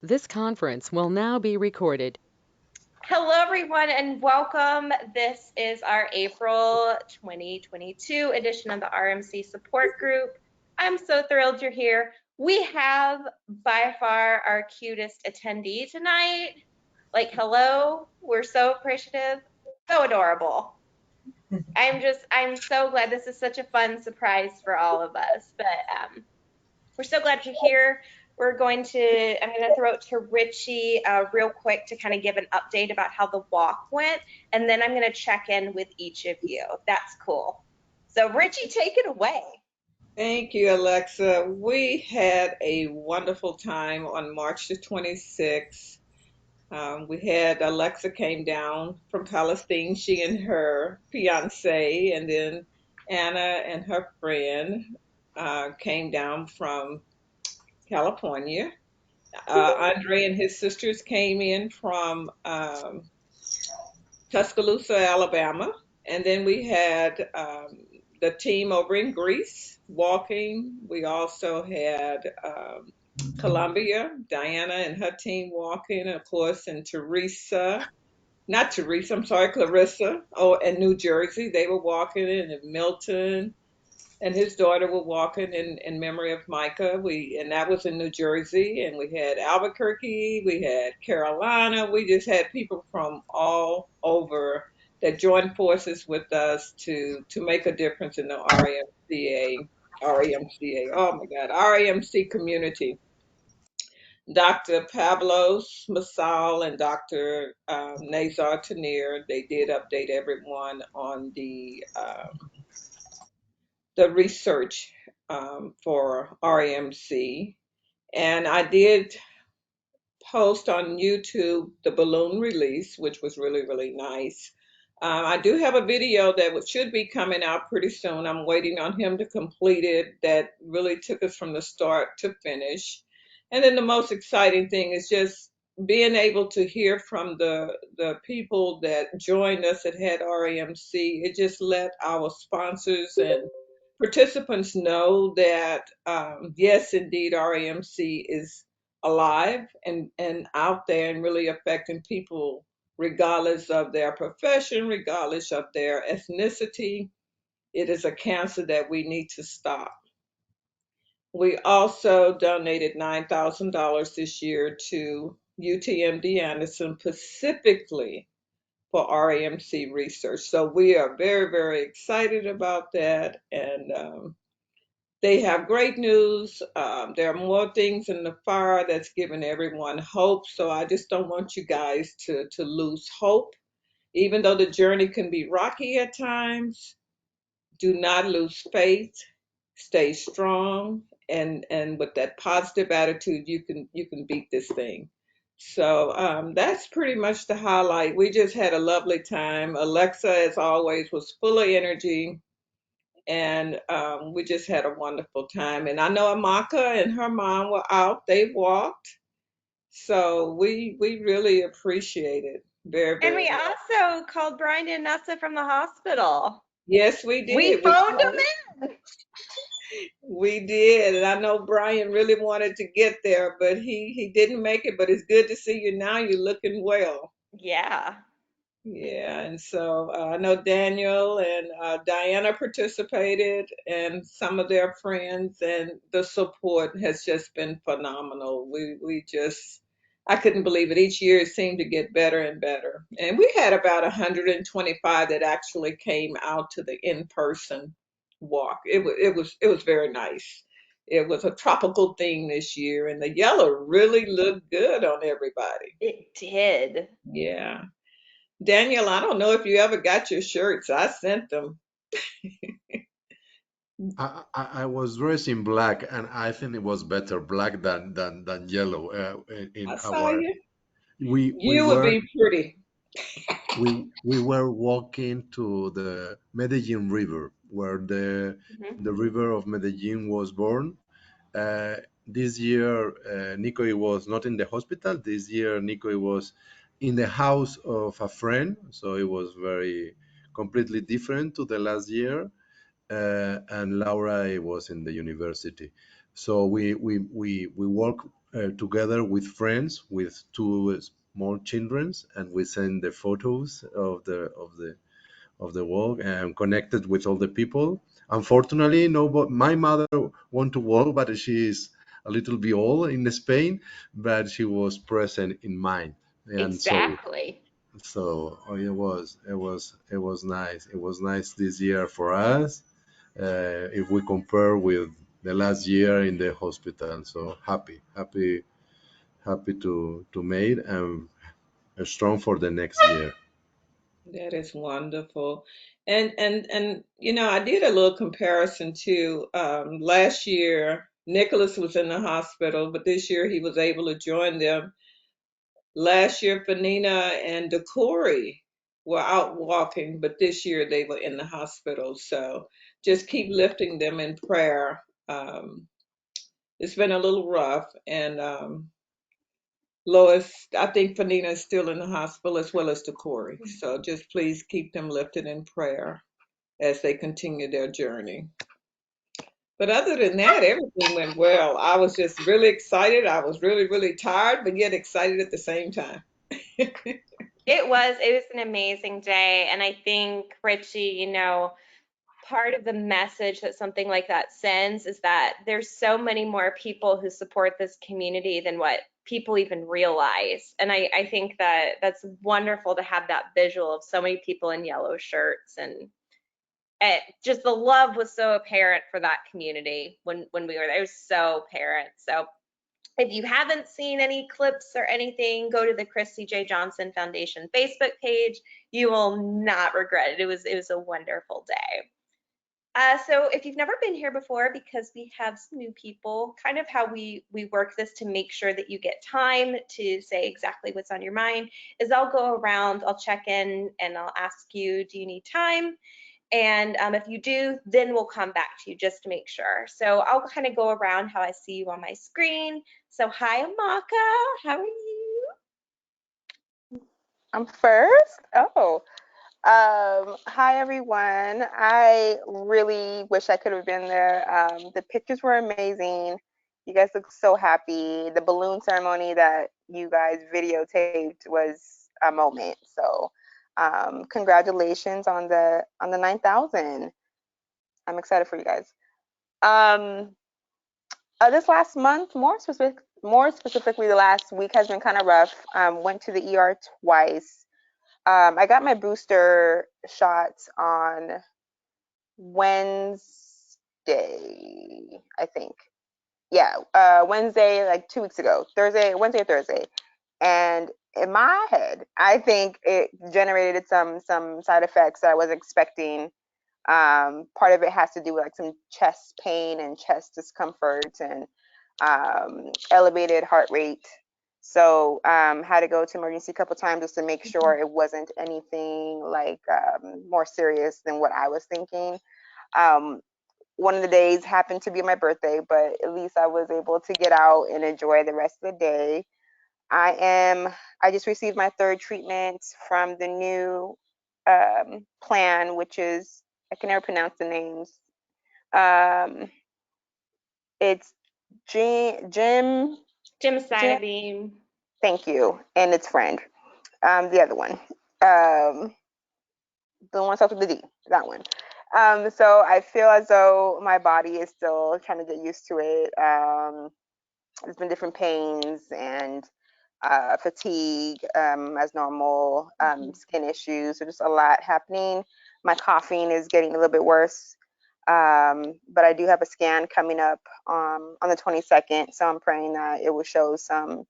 This conference will now be recorded. Hello, everyone, and welcome. This is our April 2022 edition of the RMC support group. I'm so thrilled you're here. We have by far our cutest attendee tonight. Like, hello, we're so appreciative, so adorable. I'm so glad this is such a fun surprise for all of us. But we're so glad you're here. I'm going to throw it to Richie real quick to kind of give an update about how the walk went, and then I'm going to check in with each of you. That's cool. So, Richie, take it away. Thank you, Alexa. We had a wonderful time on March the 26th. We had Alexa came down from Palestine, she and her fiance, and then Anna and her friend came down from California. Andre and his sisters came in from Tuscaloosa, Alabama. And then we had the team over in Greece walking. We also had Columbia, Diana and her team walking, of course, and not Teresa, I'm sorry, Clarissa, oh, and New Jersey, they were walking in, and Milton and his daughter were walking in memory of Micah. And that was in New Jersey, and we had Albuquerque, we had Carolina. We just had people from all over that joined forces with us to make a difference in the REMCA. Oh my God, REMC community. Dr. Pablos Masal and Dr. Nazar Tanir, they did update everyone on the research for RMC. And I did post on YouTube the balloon release, which was really, really nice. I do have a video that should be coming out pretty soon. I'm waiting on him to complete it. That really took us from the start to finish. And then the most exciting thing is just being able to hear from the people that joined us that had REMC. It just let our sponsors and participants know that yes, indeed, REMC is alive and out there and really affecting people regardless of their profession, regardless of their ethnicity. It is a cancer that we need to stop. We also donated $9,000 this year to UTMD Anderson specifically for RAMC research. So we are very, very excited about that. And they have great news. There are more things in the fire that's giving everyone hope. So I just don't want you guys to lose hope. Even though the journey can be rocky at times, do not lose faith. Stay strong, and with that positive attitude, you can beat this thing. So that's pretty much the highlight. We just had a lovely time. Alexa, as always, was full of energy, and we just had a wonderful time. And I know Amaka and her mom were out; they walked, so we really appreciate it very, And very we much. also called Brian and Nessa from the hospital. Yes, we We did. phoned him in. We did, and I know Brian really wanted to get there, but he didn't make it. But it's good to see you now. You're looking well. Yeah. Yeah, and so I know Daniel and Diana participated, and some of their friends, and the support has just been phenomenal. We just I couldn't believe it. Each year it seemed to get better and better, and we had about 125 that actually came out to the in-person walk. It was very nice. It was a tropical theme this year, and the yellow really looked good on everybody. It did. Yeah. Daniel, I don't know if you ever got your shirts. I sent them. I was dressed in black, and I think it was better black than yellow. In I saw our you. we You would were be pretty. we were walking to the Medellin River, where Mhm. the river of Medellin was born. Uh, this year, Nico was not in the hospital. This year, Nico was in the house of a friend, so it was very completely different to the last year. And Laura was in the university. So we walked together with friends, with two small children, and we send the photos of the walk and connected with all the people. Unfortunately, no, but my mother want to walk, but she is a little bit old in Spain, but she was present in mine, and Exactly. it was nice. It was nice this year for us. If we compare with the last year in the hospital, so happy to made and strong for the next year. That is wonderful. And you know, I did a little comparison too. Last year, Nicholas was in the hospital, but this year he was able to join them. Last year, Fanina and Decory were out walking, but this year they were in the hospital. So just keep lifting them in prayer. It's been a little rough, and Lois, I think Fanina is still in the hospital as well as Decory. So just please keep them lifted in prayer as they continue their journey. But other than that, everything went well. I was just really excited. I was really, really tired, but yet excited at the same time. It was an amazing day. And I think, Richie, part of the message that something like that sends is that there's so many more people who support this community than what people even realize. And I think that that's wonderful to have that visual of so many people in yellow shirts, and just the love was so apparent for that community when we were there. It was so apparent. So if you haven't seen any clips or anything, go to the Christy J. Johnson Foundation Facebook page. You will not regret it. It was a wonderful day. So if you've never been here before, because we have some new people, kind of how we work this to make sure that you get time to say exactly what's on your mind is I'll go around, I'll check in, and I'll ask you, do you need time? And if you do, then we'll come back to you just to make sure. So I'll kind of go around how I see you on my screen. So hi, Amaka, how are you? I'm first. Oh, hi everyone. I really wish I could have been there. The pictures were amazing. You guys look so happy. The balloon ceremony that you guys videotaped was a moment. So, congratulations on the 9,000. I'm excited for you guys. Um, this last month, more specifically, the last week has been kind of rough. Went to the ER twice. I got my booster shots on Wednesday, I think. Yeah, Wednesday, like 2 weeks ago. Wednesday or Thursday. And in my head, I think it generated some side effects that I wasn't expecting. Part of it has to do with like some chest pain and chest discomfort and elevated heart rate. So had to go to emergency a couple times just to make sure it wasn't anything like more serious than what I was thinking. Um, one of the days happened to be my birthday, but at least I was able to get out and enjoy the rest of the day. I just received my third treatment from the new plan, which is, I can never pronounce the names. Um, it's Jim, Jim, Gemcitabine. thank you, and its friend. The other one. Um, the one starts with the D, that one. So I feel as though my body is still trying to get used to it. There's been different pains and fatigue as normal, skin issues. So just a lot happening. My coughing is getting a little bit worse. But I do have a scan coming up on the 22nd. So I'm praying that it will show some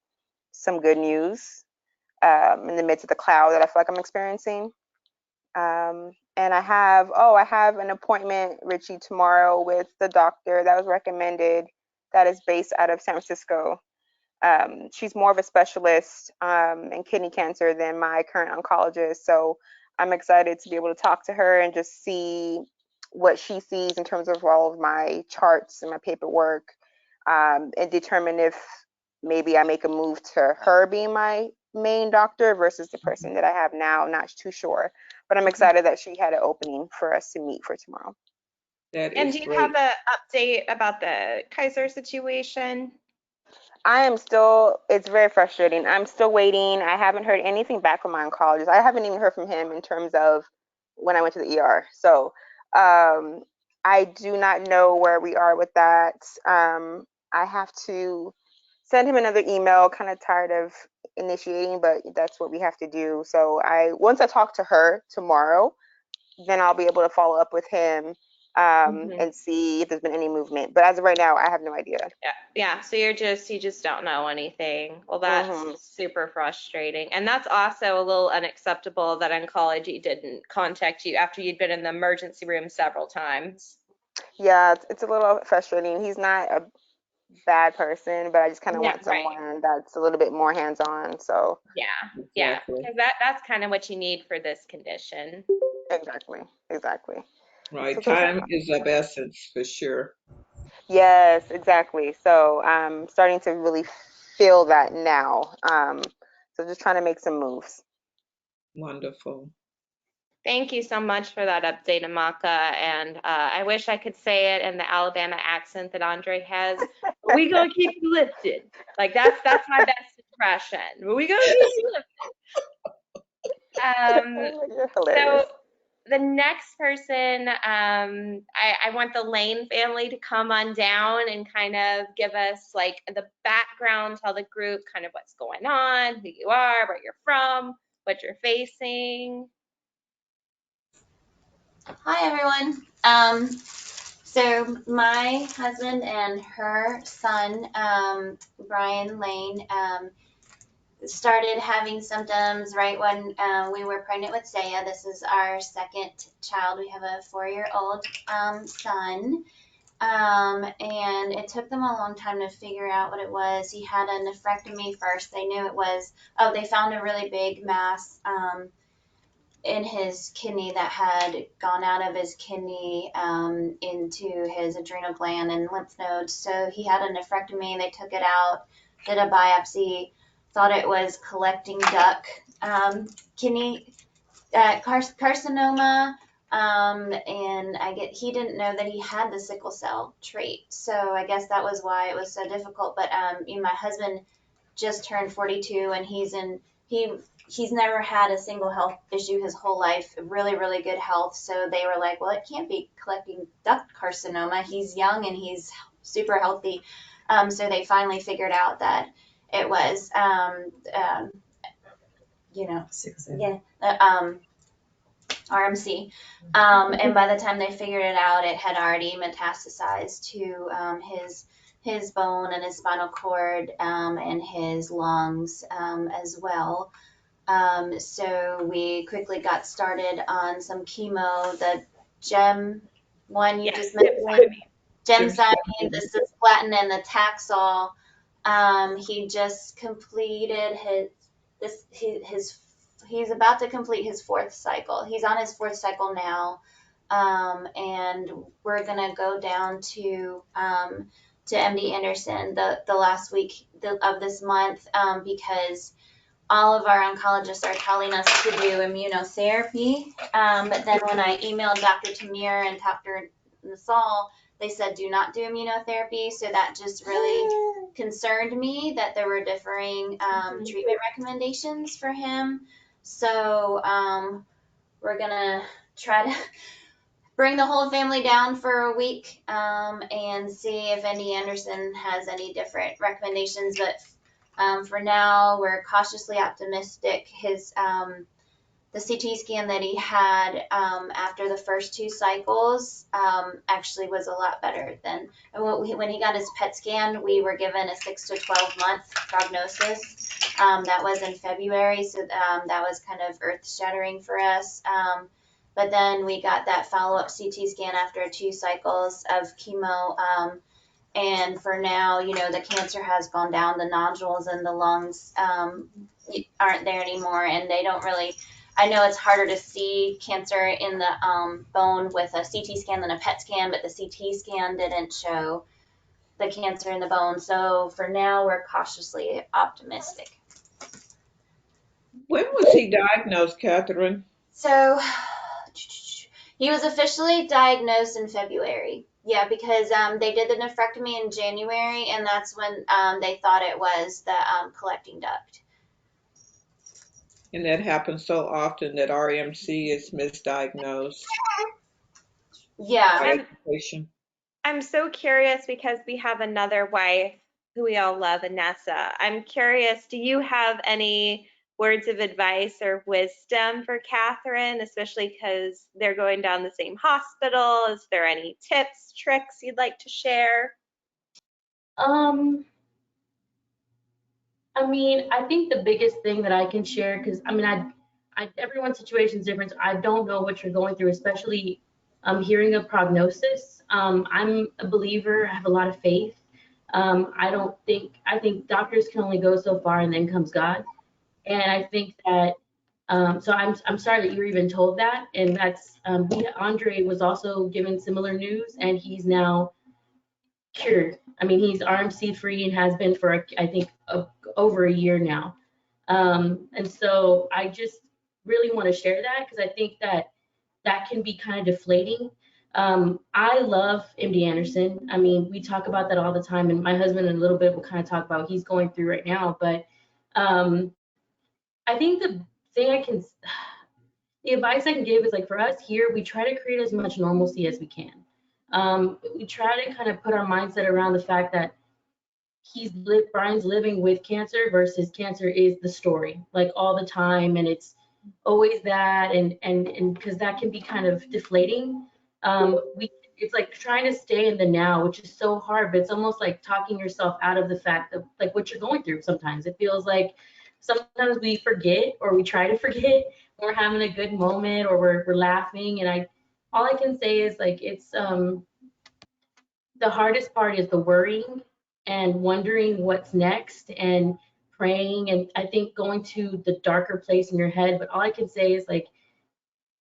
good news in the midst of the cloud that I feel like I'm experiencing. And I have an appointment, Richie, tomorrow with the doctor that was recommended that is based out of San Francisco. She's more of a specialist in kidney cancer than my current oncologist. So I'm excited to be able to talk to her and just see what she sees in terms of all of my charts and my paperwork, and determine if maybe I make a move to her being my main doctor versus the person that I have now. I'm not too sure, but I'm excited that she had an opening for us to meet for tomorrow. That And is do you have great. an update about the Kaiser situation? It's very frustrating. I'm still waiting. I haven't heard anything back from my oncologist. I haven't even heard from him in terms of when I went to the ER. So I do not know where we are with that. I have to send him another email, kind of tired of initiating, but that's what we have to do. So once I talk to her tomorrow, then I'll be able to follow up with him and see if there's been any movement. But as of right now, I have no idea. Yeah. So you just don't know anything. Well, that's super frustrating. And that's also a little unacceptable that oncology didn't contact you after you'd been in the emergency room several times. Yeah, it's a little frustrating. He's not a bad person, but I just kind of want Right. someone that's a little bit more hands-on. So Yeah, because that's kind of what you need for this condition. exactly. Right. So Time is of essence for sure. yes, exactly. So I'm starting to really feel that now. So just trying to make some moves. Wonderful. Thank you so much for that update, Amaka. And I wish I could say it in the Alabama accent that Andre has. We gonna keep you lifted. Like that's my best impression. We gonna keep you lifted. You're hilarious. So the next person, I want the Lane family to come on down and kind of give us like the background, tell the group kind of what's going on, who you are, where you're from, what you're facing. Hi, everyone. So my husband and her son, Brian Lane, started having symptoms right when we were pregnant with Saya. This is our second child. We have a 4-year-old son. And it took them a long time to figure out what it was. He had a nephrectomy first. They knew it was, they found a really big mass in his kidney that had gone out of his kidney into his adrenal gland and lymph nodes. So he had a nephrectomy. They took it out, did a biopsy, thought it was collecting duct kidney carcinoma. And he didn't know that he had the sickle cell trait. So I guess that was why it was so difficult. But my husband just turned 42 and he's never had a single health issue his whole life, really, really good health. So they were like, well, it can't be collecting duct carcinoma. He's young and he's super healthy. So they finally figured out that it was, RMC. And by the time they figured it out, it had already metastasized to his bone and his spinal cord and his lungs as well. So we quickly got started on some chemo, the gem one you just mentioned, gemcitabine, the cisplatin, and the Taxol. He just completed he's about to complete his 4th cycle. He's on his 4th cycle now. And we're gonna go down to MD Anderson the last week of this month because all of our oncologists are telling us to do immunotherapy. But then when I emailed Dr. Tamir and Dr. Nasal, they said do not do immunotherapy. So that just really concerned me that there were differing treatment recommendations for him. So we're going to try to bring the whole family down for a week and see if MD Anderson has any different recommendations. But for now, we're cautiously optimistic. The CT scan that he had after the first 2 cycles actually was a lot better than when he got his PET scan. We were given a 6 to 12 month prognosis. That was in February, so that was kind of earth shattering for us. But then we got that follow-up CT scan after 2 cycles of chemo. And for now, the cancer has gone down. The nodules in the lungs aren't there anymore. And they don't really, I know it's harder to see cancer in the bone with a CT scan than a PET scan, but the CT scan didn't show the cancer in the bone. So for now, we're cautiously optimistic. When was he diagnosed, Catherine? So he was officially diagnosed in February. Yeah, because they did the nephrectomy in January, and that's when they thought it was the collecting duct. And that happens so often that RMC is misdiagnosed Yeah. by education. I'm so curious because we have another wife who we all love, Anessa. I'm curious, do you have any words of advice or wisdom for Catherine, especially because they're going down the same hospital? Is there any tips, tricks you'd like to share? I mean, I think the biggest thing that I can share, because I mean, everyone's situation is different. So I don't know what you're going through, especially hearing a prognosis. I'm a believer. I have a lot of faith. I think doctors can only go so far, and then comes God. And I think that, so I'm sorry that you were even told that. And that's, Andre was also given similar news, and he's now cured. I mean, he's RMC free and has been for, I think, over a year now. And so I just really want to share that because I think that that can be kind of deflating. I love MD Anderson. I mean, we talk about that all the time, and my husband in a little bit will kind of talk about what he's going through right now. But I think the advice I can give is like for us here, we try to create as much normalcy as we can. We try to kind of put our mindset around the fact that Brian's living with cancer versus cancer is the story, like all the time, and it's always that, and because that can be kind of deflating. It's like trying to stay in the now, which is so hard, but it's almost like talking yourself out of the fact of like what you're going through. Sometimes it feels like sometimes we forget or we try to forget when we're having a good moment or we're laughing, and all I can say is like it's the hardest part is the worrying and wondering what's next and praying, and I think going to the darker place in your head. But all I can say is like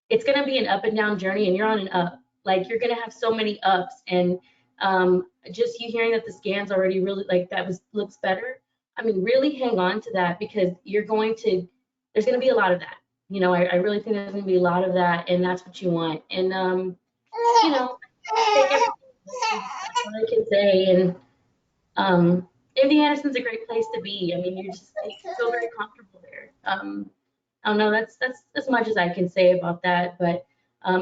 it's going to be an up and down journey, and you're on an up. Like you're going to have so many ups, and just you hearing that the scans already really like looks better. I mean, really hang on to that because there's going to be a lot of that. You know, I really think there's going to be a lot of that, and that's what you want. And you know, take everything. That's what I can say. And MD Anderson's a great place to be. I mean, you feel very comfortable there. I don't know. That's as much as I can say about that. But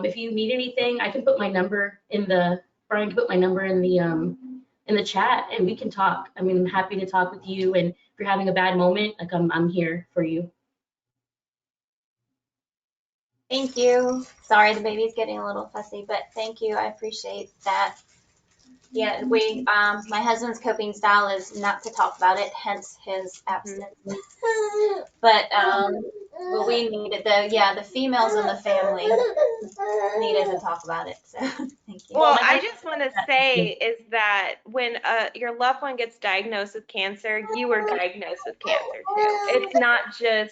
if you need anything, I can put my number Brian can put my number in the chat, and we can talk. I mean, I'm happy to talk with you. And if you're having a bad moment, like I'm here for you. Thank you. Sorry, the baby's getting a little fussy, but thank you. I appreciate that. Yeah, my husband's coping style is not to talk about it, hence his absence. But we needed the females in the family needed to talk about it. So thank you. Well, I just want to say is that when your loved one gets diagnosed with cancer, you were diagnosed with cancer too.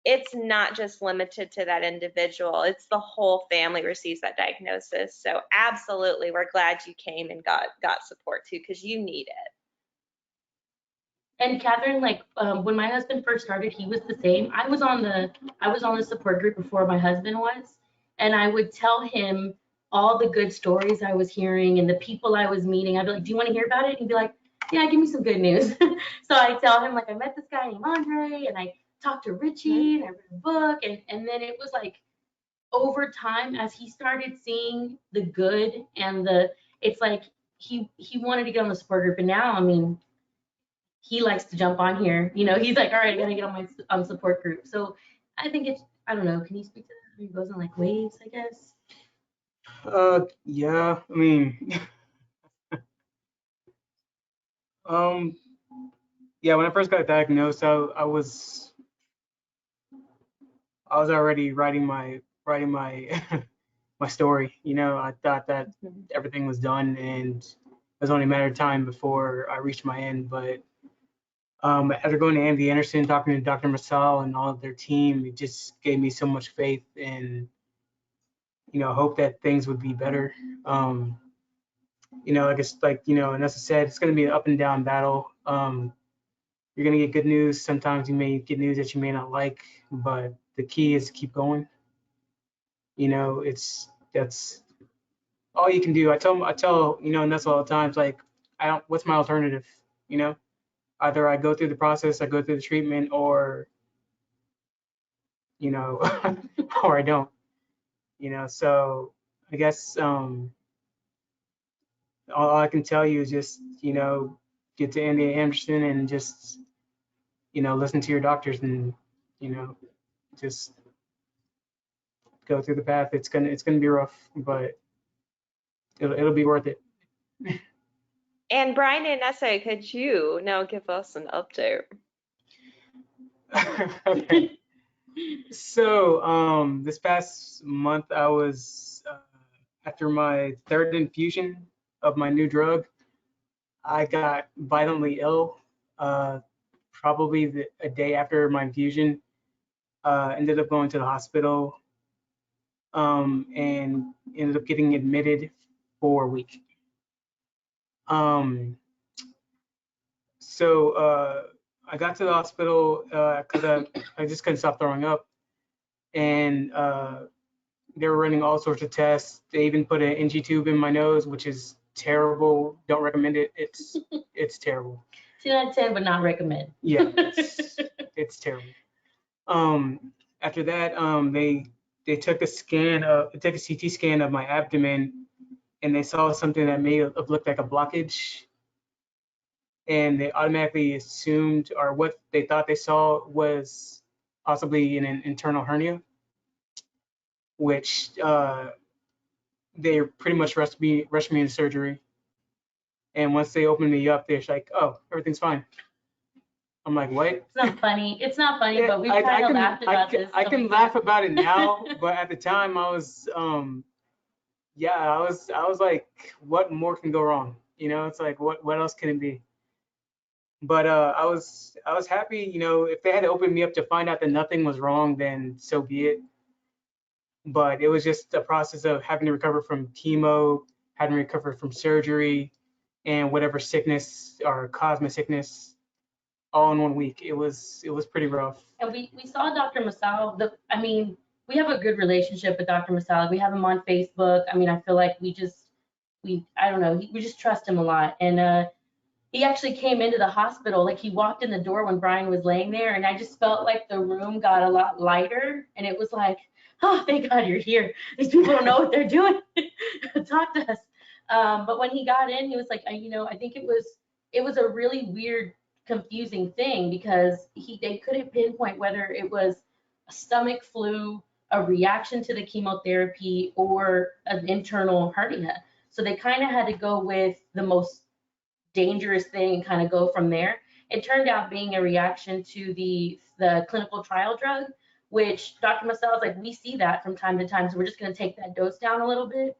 It's not just limited to that individual. It's the whole family receives that diagnosis. So absolutely, we're glad you came and got support too, because you need it. And Catherine, like when my husband first started, he was the same. I was on the support group before my husband was, and I would tell him all the good stories I was hearing and the people I was meeting. I'd be like, "Do you want to hear about it?" And he'd be like, "Yeah, give me some good news." So I tell him like I met this guy named Andre, and I talked to Richie, and I read a book, and then it was like over time as he started seeing the good and it's like he wanted to get on the support group, and now I mean he likes to jump on here. You know, he's like, all right, I gotta get on my support group. So I think I don't know. Can you speak to that? It goes in like waves, I guess. Yeah, I mean, yeah, when I first got diagnosed, I was already writing my my story. You know, I thought that everything was done and it was only a matter of time before I reached my end. But after going to MD Anderson, talking to Dr. Masal and all of their team, it just gave me so much faith and hope that things would be better. I guess and as I said, it's going to be an up and down battle. You're going to get good news. Sometimes you may get news that you may not like, but the key is to keep going. That's all you can do. I tell Nessa all the times, like, what's my alternative? Either I go through the process, I go through the treatment, or or I don't. So I guess all I can tell you is just get to MD Anderson and just listen to your doctors and just go through the path. It's gonna be rough, but it'll be worth it. And Brian and Nessa, could you now give us an update? Okay. So this past month I was after my third infusion of my new drug, I got violently ill. Probably a day after my infusion, ended up going to the hospital and ended up getting admitted for a week. So I got to the hospital because I just couldn't stop throwing up, and they were running all sorts of tests. They even put an NG tube in my nose, which is terrible. Don't recommend it. It's terrible. 10 out of 10, but not recommend. Yeah, it's terrible. After that, they took a CT scan of my abdomen, and they saw something that may have looked like a blockage. And they automatically assumed, or what they thought they saw was possibly an internal hernia, which they pretty much rushed me into surgery. And once they opened me up, they're like, "Oh, everything's fine." I'm like, "What?" It's not funny. It's not funny, Yeah, but we've kind of laughed about this. I can laugh about it now, but at the time I was, yeah, I was like, what more can go wrong? It's like, what else can it be? But I was happy, if they had to open me up to find out that nothing was wrong, then so be it. But it was just a process of having to recover from chemo, having to recover from surgery, and whatever sickness or cosmic sickness, all in 1 week. It was pretty rough. And we saw Dr. Masal. We have a good relationship with Dr. Masal. We have him on Facebook. I mean, I feel like we I don't know, we just trust him a lot. And he actually came into the hospital, like he walked in the door when Brian was laying there, and I just felt like the room got a lot lighter, and it was like, oh, thank God you're here. These people don't know what they're doing. Talk to us. But when he got in, he was like, I think it was a really weird, confusing thing because they couldn't pinpoint whether it was a stomach flu, a reaction to the chemotherapy, or an internal hernia. So they kind of had to go with the most dangerous thing and kind of go from there. It turned out being a reaction to the clinical trial drug, which Dr. Masal was like, we see that from time to time, so we're just going to take that dose down a little bit.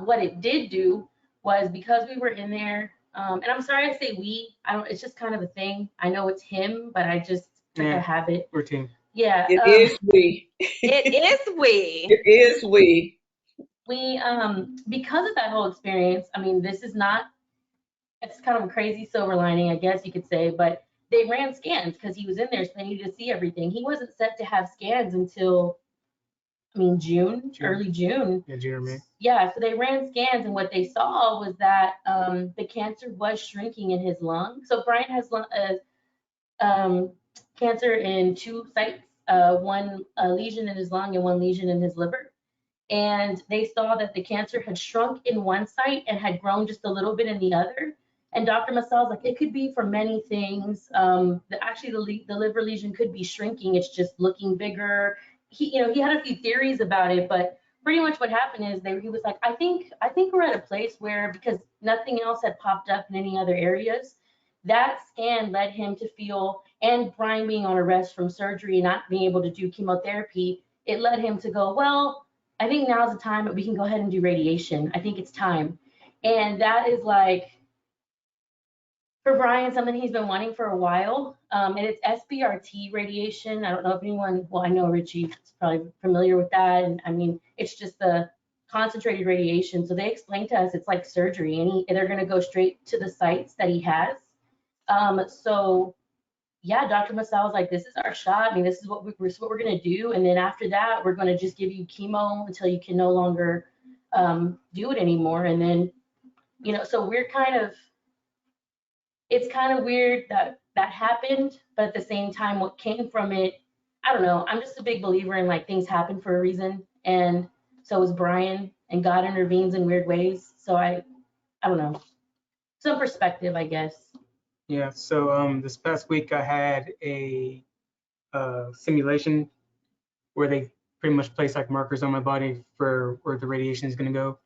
What it did do was, because we were in there, and I'm sorry I say we, it's just kind of a thing. I know it's him, but I just like a habit. Routine. Yeah. It is we. It is we. It is we. We, because of that whole experience, I mean, it's kind of a crazy silver lining, I guess you could say, but they ran scans because he was in there, so they needed to see everything. He wasn't set to have scans until, June, early June. Yeah, June or May. Yeah, so they ran scans, and what they saw was that the cancer was shrinking in his lung. So Brian has cancer in 2 sites, one lesion in his lung and one lesion in his liver. And they saw that the cancer had shrunk in one site and had grown just a little bit in the other. And Dr. Masal's like, it could be for many things. Actually, the liver lesion could be shrinking. It's just looking bigger. He had a few theories about it, but pretty much what happened is he was like, I think we're at a place where, because nothing else had popped up in any other areas, that scan led him to feel, and Brian being on arrest from surgery and not being able to do chemotherapy, it led him to go, well, I think now's the time that we can go ahead and do radiation. I think it's time. And that is like, for Brian, something he's been wanting for a while. And it's SBRT radiation. I don't know if anyone, well, I know Richie is probably familiar with that. And it's just the concentrated radiation. So they explained to us it's like surgery, and they're going to go straight to the sites that he has. So yeah, Dr. Masal was like, this is our shot. This is what we're going to do. And then after that, we're going to just give you chemo until you can no longer do it anymore. And then, so it's kind of weird that that happened, but at the same time, what came from it, I don't know. I'm just a big believer in like things happen for a reason. And so is Brian, and God intervenes in weird ways. So I don't know, some perspective, I guess. Yeah. So this past week I had a simulation where they pretty much place like markers on my body for where the radiation is going to go,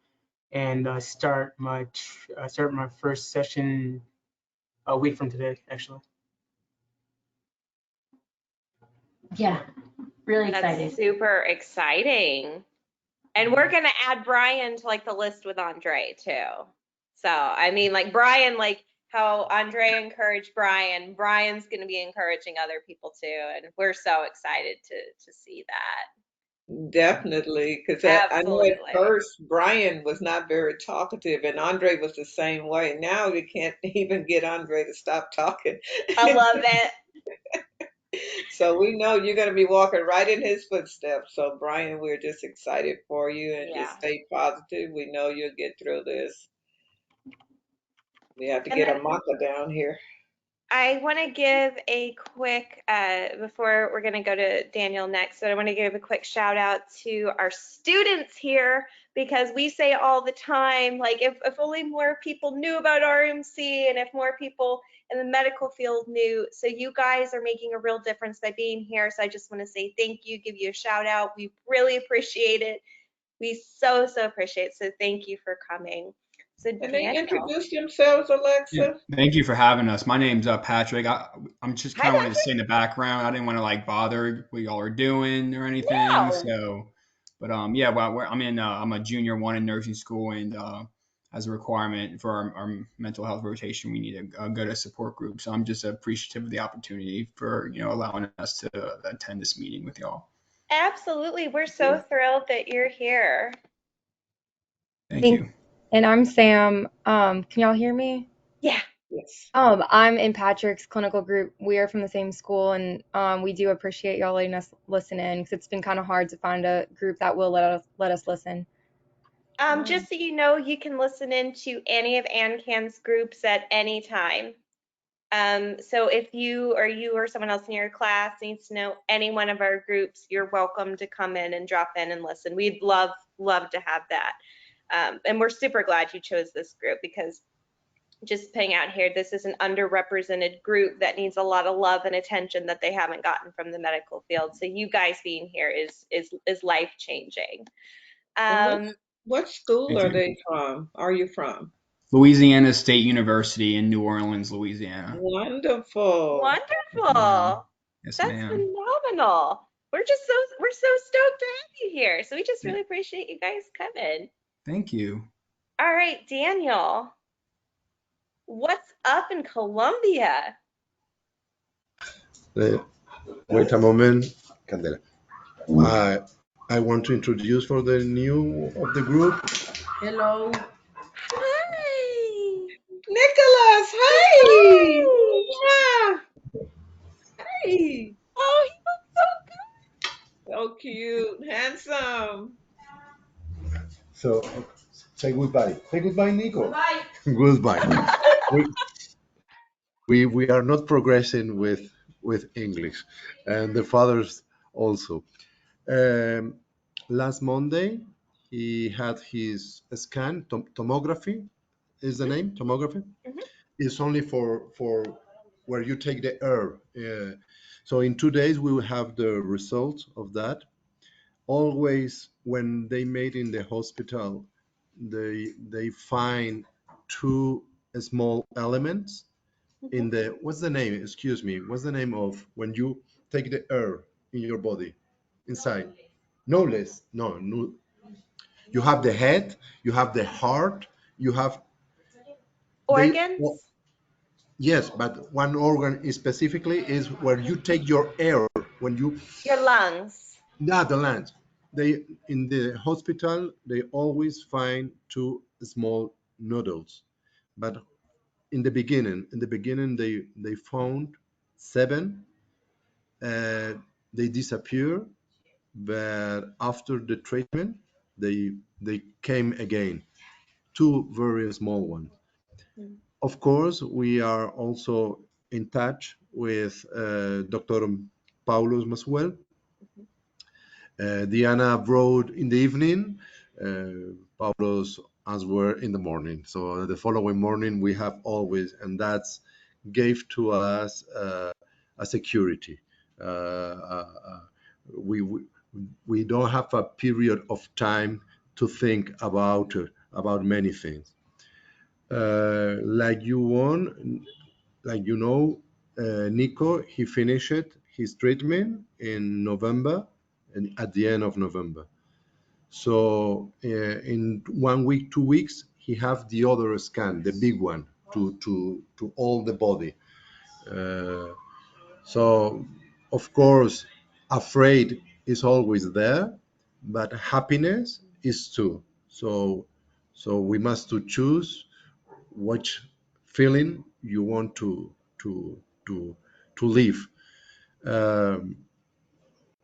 and I start my first session a week from today, actually. Yeah, really excited. That's super exciting. And we're gonna add Brian to like the list with Andre too. So I mean, like Brian, like how Andre encouraged Brian, Brian's gonna be encouraging other people too, and we're so excited to see that. Definitely, because I know at Absolutely. first Brian was not very talkative, and Andre was the same way. Now we can't even get Andre to stop talking. I love it. So we know you're going to be walking right in his footsteps. So Brian, we're just excited for you, and Yeah. just stay positive. We know you'll get through this. We have to And get a then Maka down here. I want to give a quick, before we're going to go to Daniel next, but I want to give a quick shout out to our students here, because we say all the time, like if only more people knew about RMC, and if more people in the medical field knew. So you guys are making a real difference by being here. So I just want to say thank you, give you a shout out. We really appreciate it. We so appreciate it. So thank you for coming. So And they Daniel. introduced themselves, Yeah, Alexa. thank you for having us. My name's Patrick. I'm just Hi, kind of wanted to Patrick. stay in the background. I didn't want to like bother what y'all are doing or anything. No. So, but yeah, well, I'm a junior one in nursing school, and as a requirement for our mental health rotation, we need to go to a support group. So I'm just appreciative of the opportunity for allowing us to attend this meeting with y'all. Absolutely. We're so thrilled that you're here. Thank you. And I'm Sam. Can y'all hear me? Yeah. Yes. I'm in Patrick's clinical group. We are from the same school, and we do appreciate y'all letting us listen in, because it's been kind of hard to find a group that will let us listen. Just so you know, you can listen into any of ANCAN's groups at any time. So if you or someone else in your class needs to know any one of our groups, you're welcome to come in and drop in and listen. We'd love to have that. And we're super glad you chose this group, because just putting out here, this is an underrepresented group that needs a lot of love and attention that they haven't gotten from the medical field. So you guys being here is life changing. And what school Thank are you. they from? Are you from? Louisiana State University in New Orleans, Louisiana. Wonderful. Wonderful. Yes, That's ma'am. phenomenal. We're so stoked to have you here. So we just really appreciate you guys coming. Thank you. All right, Daniel, what's up in Colombia? Wait a moment, Candela. I want to introduce for the new of the group. Hello. Hi. Nicholas, hey! Yeah. Hey. Oh, he looks so So cute, handsome. So say goodbye. Say goodbye, Nico. Bye. Goodbye. We are not progressing with English, and the fathers also. Um, Last Monday, he had his scan, tomography is the name, tomography. Mhm. It's only for where you take the air. So in 2 days, we will have the results of that. Always, when they made in the hospital, they find two small elements in the, what's the name? Excuse me. What's the name of when you take the air in your body inside? No less. No. You have the head. You have the heart. You have organs. well, yes, but one organ specifically is where you take your air when you Your lungs. the lungs. They in the hospital they always find two small nodules, but in the beginning they found seven. They disappear, but after the treatment they came again, two very small ones. Mm. Of course, we are also in touch with Dr. Paulos Masuel. Diana wrote in the evening, Paulos answered in the morning. So the following morning we have always, and that's gave to us a security. Uh, uh, uh, we, we we don't have a period of time to think about many things. Like you want, like you know, Nico, he finished his treatment in November, and at the end of November. So in 1 week, 2 weeks, he have the other scan, the big one, to all the body. Uh, so of course, afraid is always there, but happiness is too. So we must to choose which feeling you want to to to live. Um,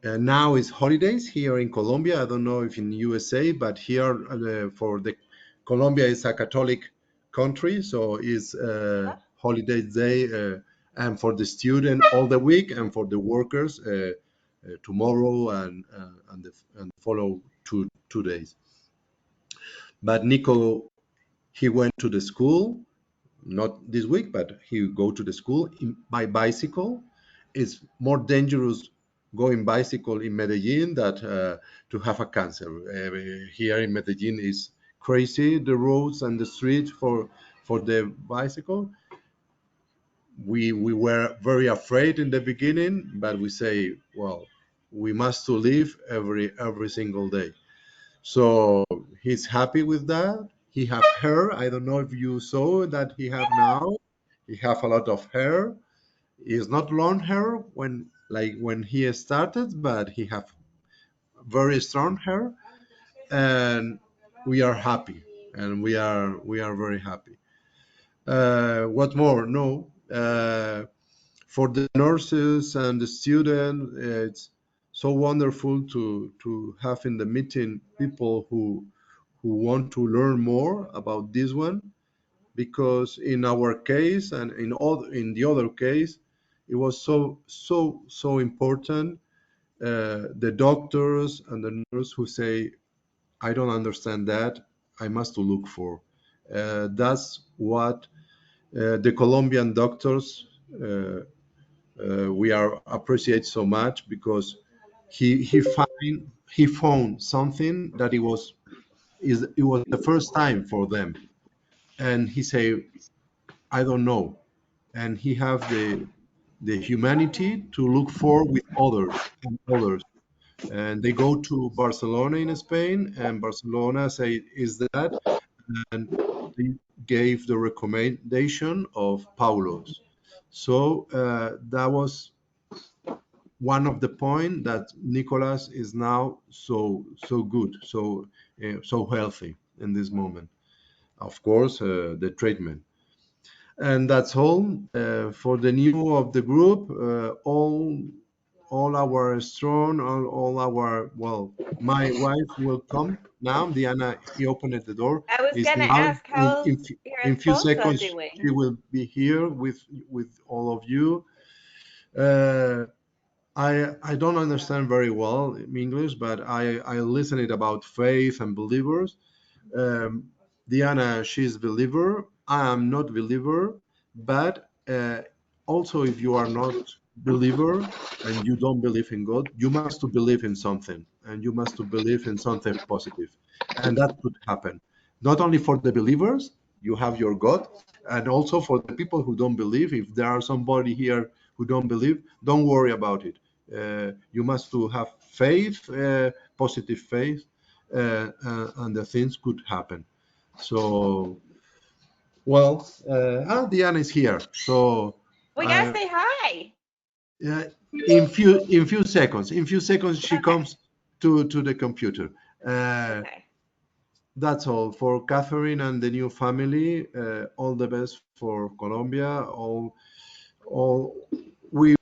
and now is holidays here in Colombia. I don't know if in USA, but here for the Colombia is a Catholic country, so is holiday day, and for the student all the week, and for the workers tomorrow and follow 2 days. But Nico, he went to the school, not this week, but he go to the school by bicycle. It's more dangerous going bicycle in Medellin that to have a cancer. Here in Medellin is crazy, the roads and the street for the bicycle. We were very afraid in the beginning, but we say, well, we must to live every single day. So he's happy with that. He have hair. I don't know if you saw that he have now. He have a lot of hair. It's not long hair when he started, but he have very strong hair, and we are happy, and we are very happy. What more? No. For the nurses and the student, it's so wonderful to have in the meeting people who want to learn more about this one, because in our case and in the other case, it was so important. The doctors and the nurse who say, I don't understand that, I must to look for. That's what the Colombian doctors we are appreciate so much, because he found something that it was the first time for them, and he say, I don't know, and he have the humanity to look for with others and others, and they go to Barcelona in Spain, and Barcelona say is that, and they gave the recommendation of Paulos. So that was one of the point that Nicolas is now so good, so healthy in this moment. Of course, the treatment, and that's all for the new of the group. All our strong, all our well. My wife will come now. Diana, he opened the door. I was Is gonna now ask, how's your in few esposa seconds she doing? will be here with all of you. Uh, I don't understand very well English, but I listen it about faith and believers. Um, Diana, she's believer. I am not believer, but also if you are not believer and you don't believe in God, you must to believe in something, and you must to believe in something positive, and that could happen. Not only for the believers, you have your God, and also for the people who don't believe. If there are somebody here who don't believe, don't worry about it. You must to have faith, positive faith, and the things could happen. So, well, Diana is here. So, We gotta uh, say hi. in few seconds, she Okay. comes to the computer. Uh, Okay. that's all for Catherine and the new family. All the best for Colombia. All we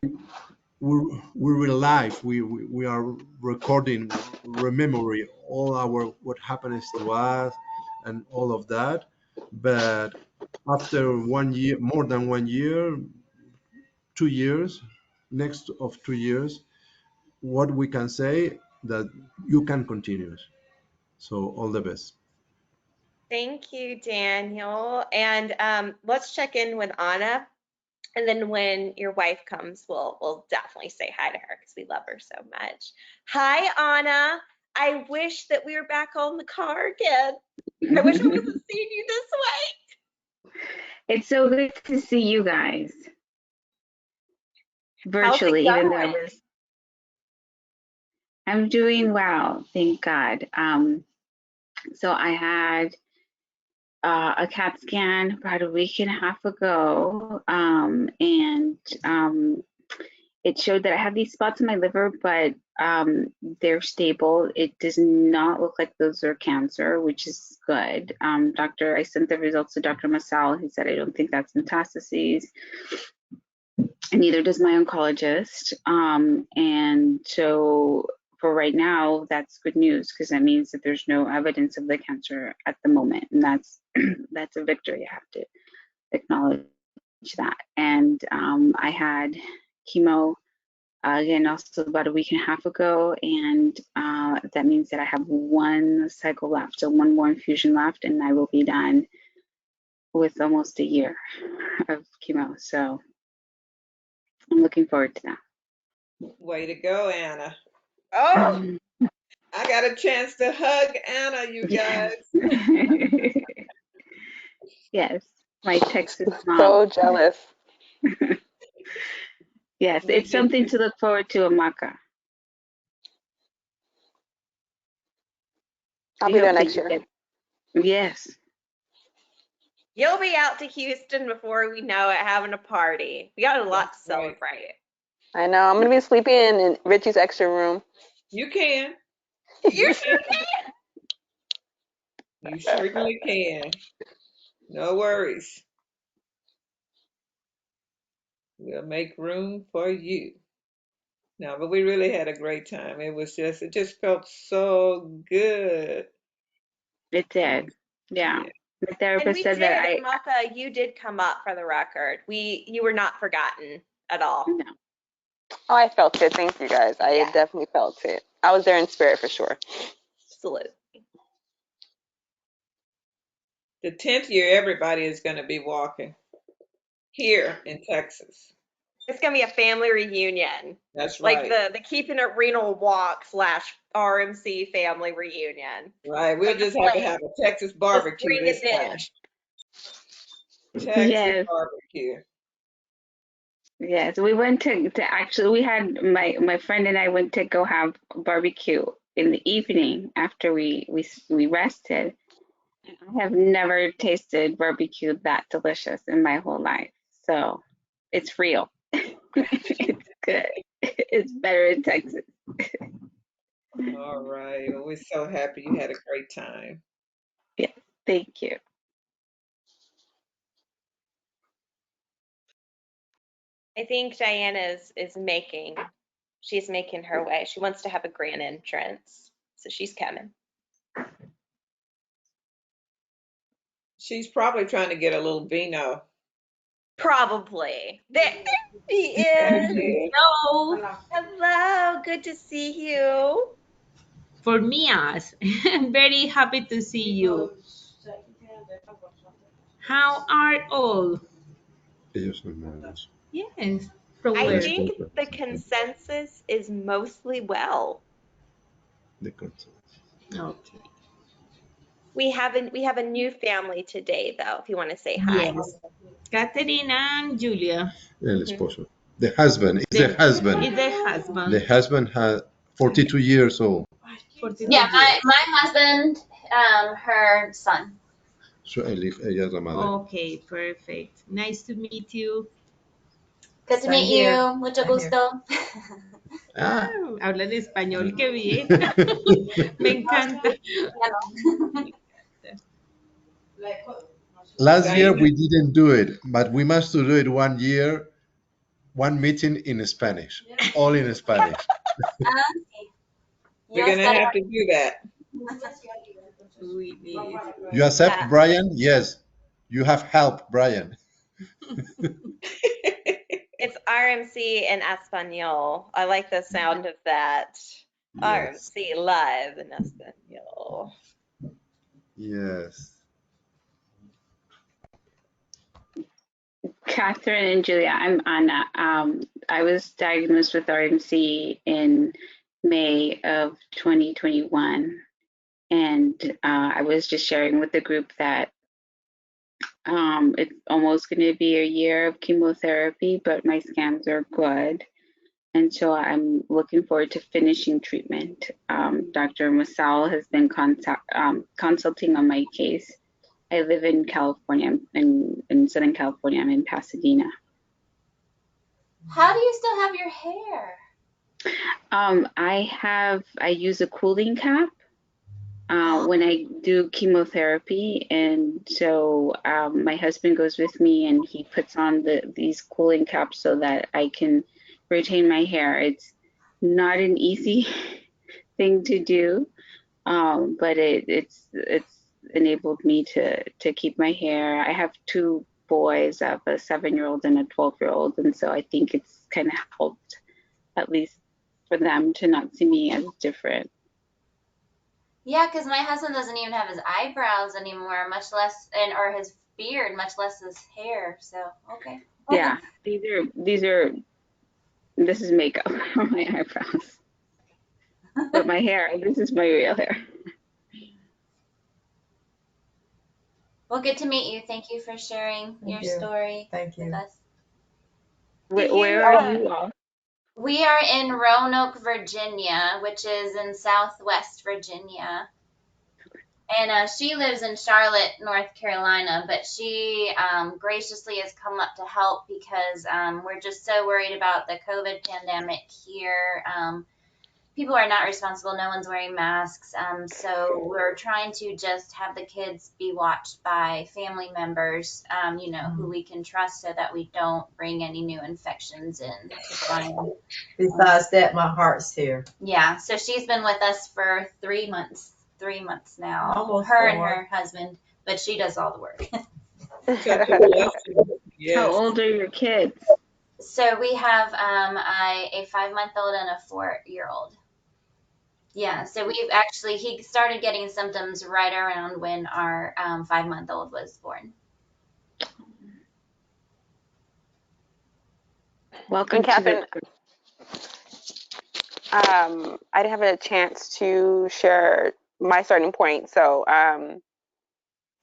we we're alive. We are recording, remembering all our what happens to us and all of that. But after 1 year, more than 1 year, 2 years, next of 2 years, what we can say that you can continue. So all the best. Thank you, Daniel. And let's check in with Anna. And then when your wife comes, we'll definitely say hi to her because we love her so much. Hi, Anna. I wish that we were back on the car again. I wish I wasn't seeing you this way. It's so good to see you guys virtually, even though I'm doing well, thank God. So I had a CAT scan about a week and a half ago, and it showed that I have these spots in my liver, but they're stable. It does not look like those are cancer, which is good. I sent the results to Dr. Masal. He said, I don't think that's metastases. And neither does my oncologist. And so for right now, that's good news because that means that there's no evidence of the cancer at the moment. And that's that's a victory. I have to acknowledge that. And I had chemo again also about a week and a half ago, and that means that I have one cycle left, so one more infusion left, and I will be done with almost a year of chemo. So I'm looking forward to that. Way to go, Anna. Oh, I got a chance to hug Anna, you guys. Yes, my Texas mom. So jealous. Yes, it's something to look forward to, Amaka. I'll be there next year. Yes. You'll be out to Houston before we know it, having a party. We got a lot to celebrate. I know. I'm going to be sleeping in Richie's extra room. You can. You sure can. You certainly can. No worries. We'll make room for you. No, but we really had a great time. It just felt so good. It did. Yeah. The therapist said that Maka, you did come up for the record. You were not forgotten at all. No. Oh, I felt it. Thank you, guys. I definitely felt it. I was there in spirit for sure. Absolutely. The 10th year, everybody is going to be walking here in Texas. It's going to be a family reunion. That's right. Like the Keeping It Renal walk / RMC family reunion. Right. We'll just have to have a Texas barbecue this time. Texas barbecue. Yes, we went to actually, we had my friend and I went to go have barbecue in the evening after we rested. I have never tasted barbecue that delicious in my whole life. So it's real. It's good. It's better in Texas. All right. Well, we're so happy you had a great time. Yeah, thank you. I think Diana is making her way. She wants to have a grand entrance, so she's coming. She's probably trying to get a little vino. Probably. There she is. Hello. Hello. Good to see you. For me, I'm very happy to see you. How are all? Ellos son malos. Yes. I think the consensus is mostly well. The consensus. Okay. We have a new family today, though. If you want to say hi. Yes. Catherine and Julia. El esposo. The husband. It's the husband. It's the husband. The husband has 42 years old. 42 yeah, my husband, her son. So ella es la madre. Okay, perfect. Nice to meet you. Good to meet you. Mucho gusto. Habla en español, qué bien. Me encanta. Last year we didn't do it, but we must do it 1 year, one meeting in Spanish, all in Spanish. We're going to have to do that. Sweetie. You accept, Brian? Yes. You have help, Brian. It's RMC in Espanol. I like the sound of that. Yes. RMC live in Espanol. Yes. Catherine and Julia, I'm Anna. I was diagnosed with RMC in May of 2021. And I was just sharing with the group that it's almost going to be a year of chemotherapy, but my scans are good. And so I'm looking forward to finishing treatment. Dr. Masal has been consulting on my case. I live in California, in Southern California. I'm in Pasadena. How do you still have your hair? I use a cooling cap when I do chemotherapy, and so my husband goes with me, and he puts on these cooling caps so that I can retain my hair. It's not an easy thing to do, but it's enabled me to keep my hair. I have two boys. I have a 7-year-old and a 12-year-old, and so I think it's kind of helped, at least for them, to not see me as different. Yeah, because my husband doesn't even have his eyebrows anymore, much less, or his beard, much less his hair. So, okay. Yeah, this is makeup on my eyebrows. But my hair, this is my real hair. Well, good to meet you. Thank you for sharing your story with us. Where are you all? We are in Roanoke, Virginia, which is in Southwest Virginia. And she lives in Charlotte, North Carolina, but she graciously has come up to help because we're just so worried about the COVID pandemic here. People are not responsible. No one's wearing masks. So we're trying to just have the kids be watched by family members, who we can trust so that we don't bring any new infections in to Brian. Besides that, my heart's here. Yeah. So she's been with us for 3 months. 3 months now. Almost her 4. And her husband, but she does all the work. Yes. How old are your kids? So we have a 5-month-old and a 4-year-old. Yeah, so he started getting symptoms right around when our 5-month-old was born. And Welcome, Catherine, I didn't have a chance to share my starting point. So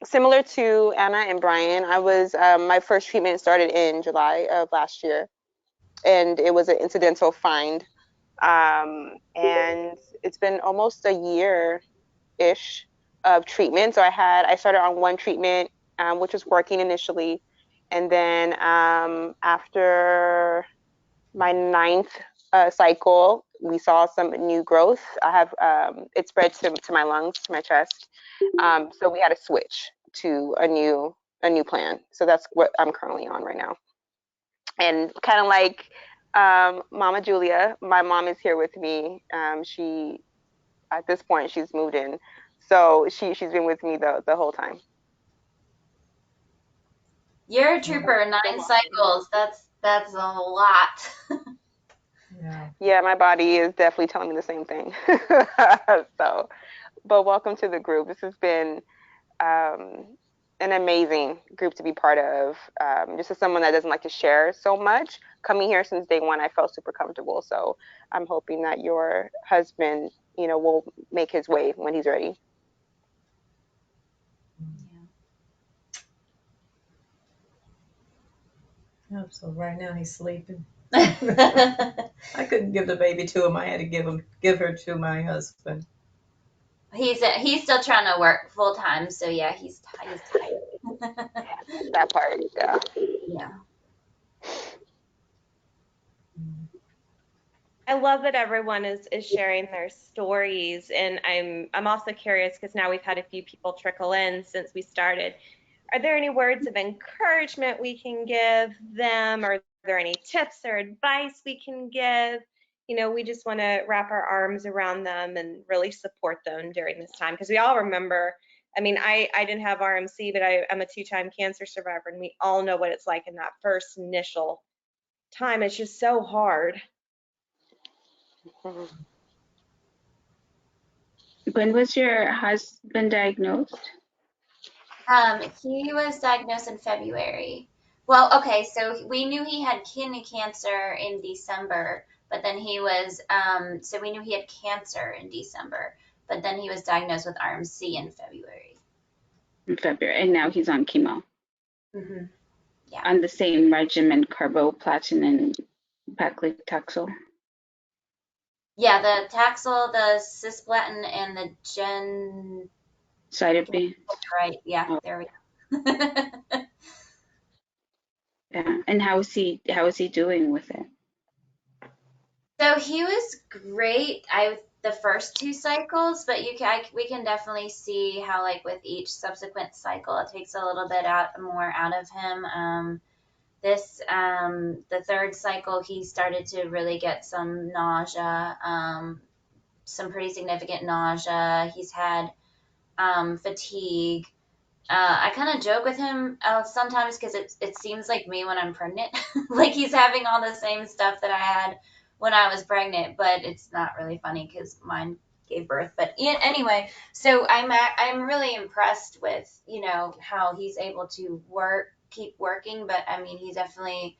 similar to Anna and Brian, I was my first treatment started in July of last year, and it was an incidental find. And it's been almost a year-ish of treatment. So I started on one treatment, which was working initially, and then after my 9th cycle, we saw some new growth. I have it spread to my lungs, to my chest. So we had to switch to a new plan. So that's what I'm currently on right now. And kind of like Mama Julia, my mom is here with me. She at this point she's moved in, so she's been with me the whole time. You're a trooper. 9 cycles. That's a lot. Yeah, my body is definitely telling me the same thing. So, but welcome to the group. This has been an amazing group to be part of. Just as someone that doesn't like to share so much, coming here since day one, I felt super comfortable. So I'm hoping that your husband, will make his way when he's ready. Oh, so right now he's sleeping. I couldn't give the baby to him. I had to give her to my husband. He's still trying to work full time, so yeah, he's tired. That part, yeah. Yeah. I love that everyone is sharing their stories, and I'm also curious because now we've had a few people trickle in since we started. Are there any words of encouragement we can give them? Are there any tips or advice we can give? we just want to wrap our arms around them and really support them during this time. Because we all remember, I mean, I didn't have RMC, but I'm a 2-time cancer survivor, and we all know what it's like in that first initial time. It's just so hard. When was your husband diagnosed? He was diagnosed in February. Well, okay, so we knew he had kidney cancer in December, but then so we knew he had cancer in December, but then he was diagnosed with RMC in February. In February, and now he's on chemo. Mm-hmm. Yeah. On the same regimen, carboplatin and paclitaxel. Yeah, the Taxol, the cisplatin, and the Cytopine. Right. Yeah, Oh. there we go. Yeah. And how is he doing with it? So he was great. The first 2 cycles, but we can definitely see how, like, with each subsequent cycle, it takes a little bit more out of him. The 3rd cycle, he started to really get some nausea, some pretty significant nausea. He's had fatigue. I kind of joke with him sometimes because it seems like me when I'm pregnant. Like he's having all the same stuff that I had when I was pregnant, but it's not really funny because mine gave birth. But anyway, so I'm really impressed with how he's able to keep working. But I mean, he definitely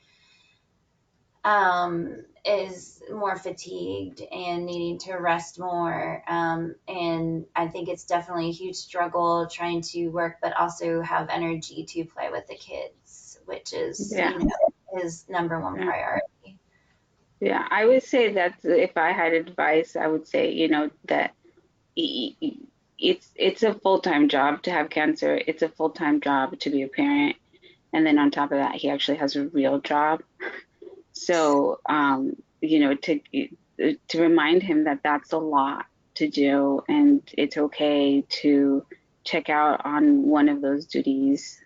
is more fatigued and needing to rest more. And I think it's definitely a huge struggle trying to work, but also have energy to play with the kids, which is his number one priority. Yeah, I would say that if I had advice, I would say, that it's a full-time job to have cancer. It's a full-time job to be a parent. And then on top of that, he actually has a real job. So, to remind him that that's a lot to do, and it's okay to check out on one of those duties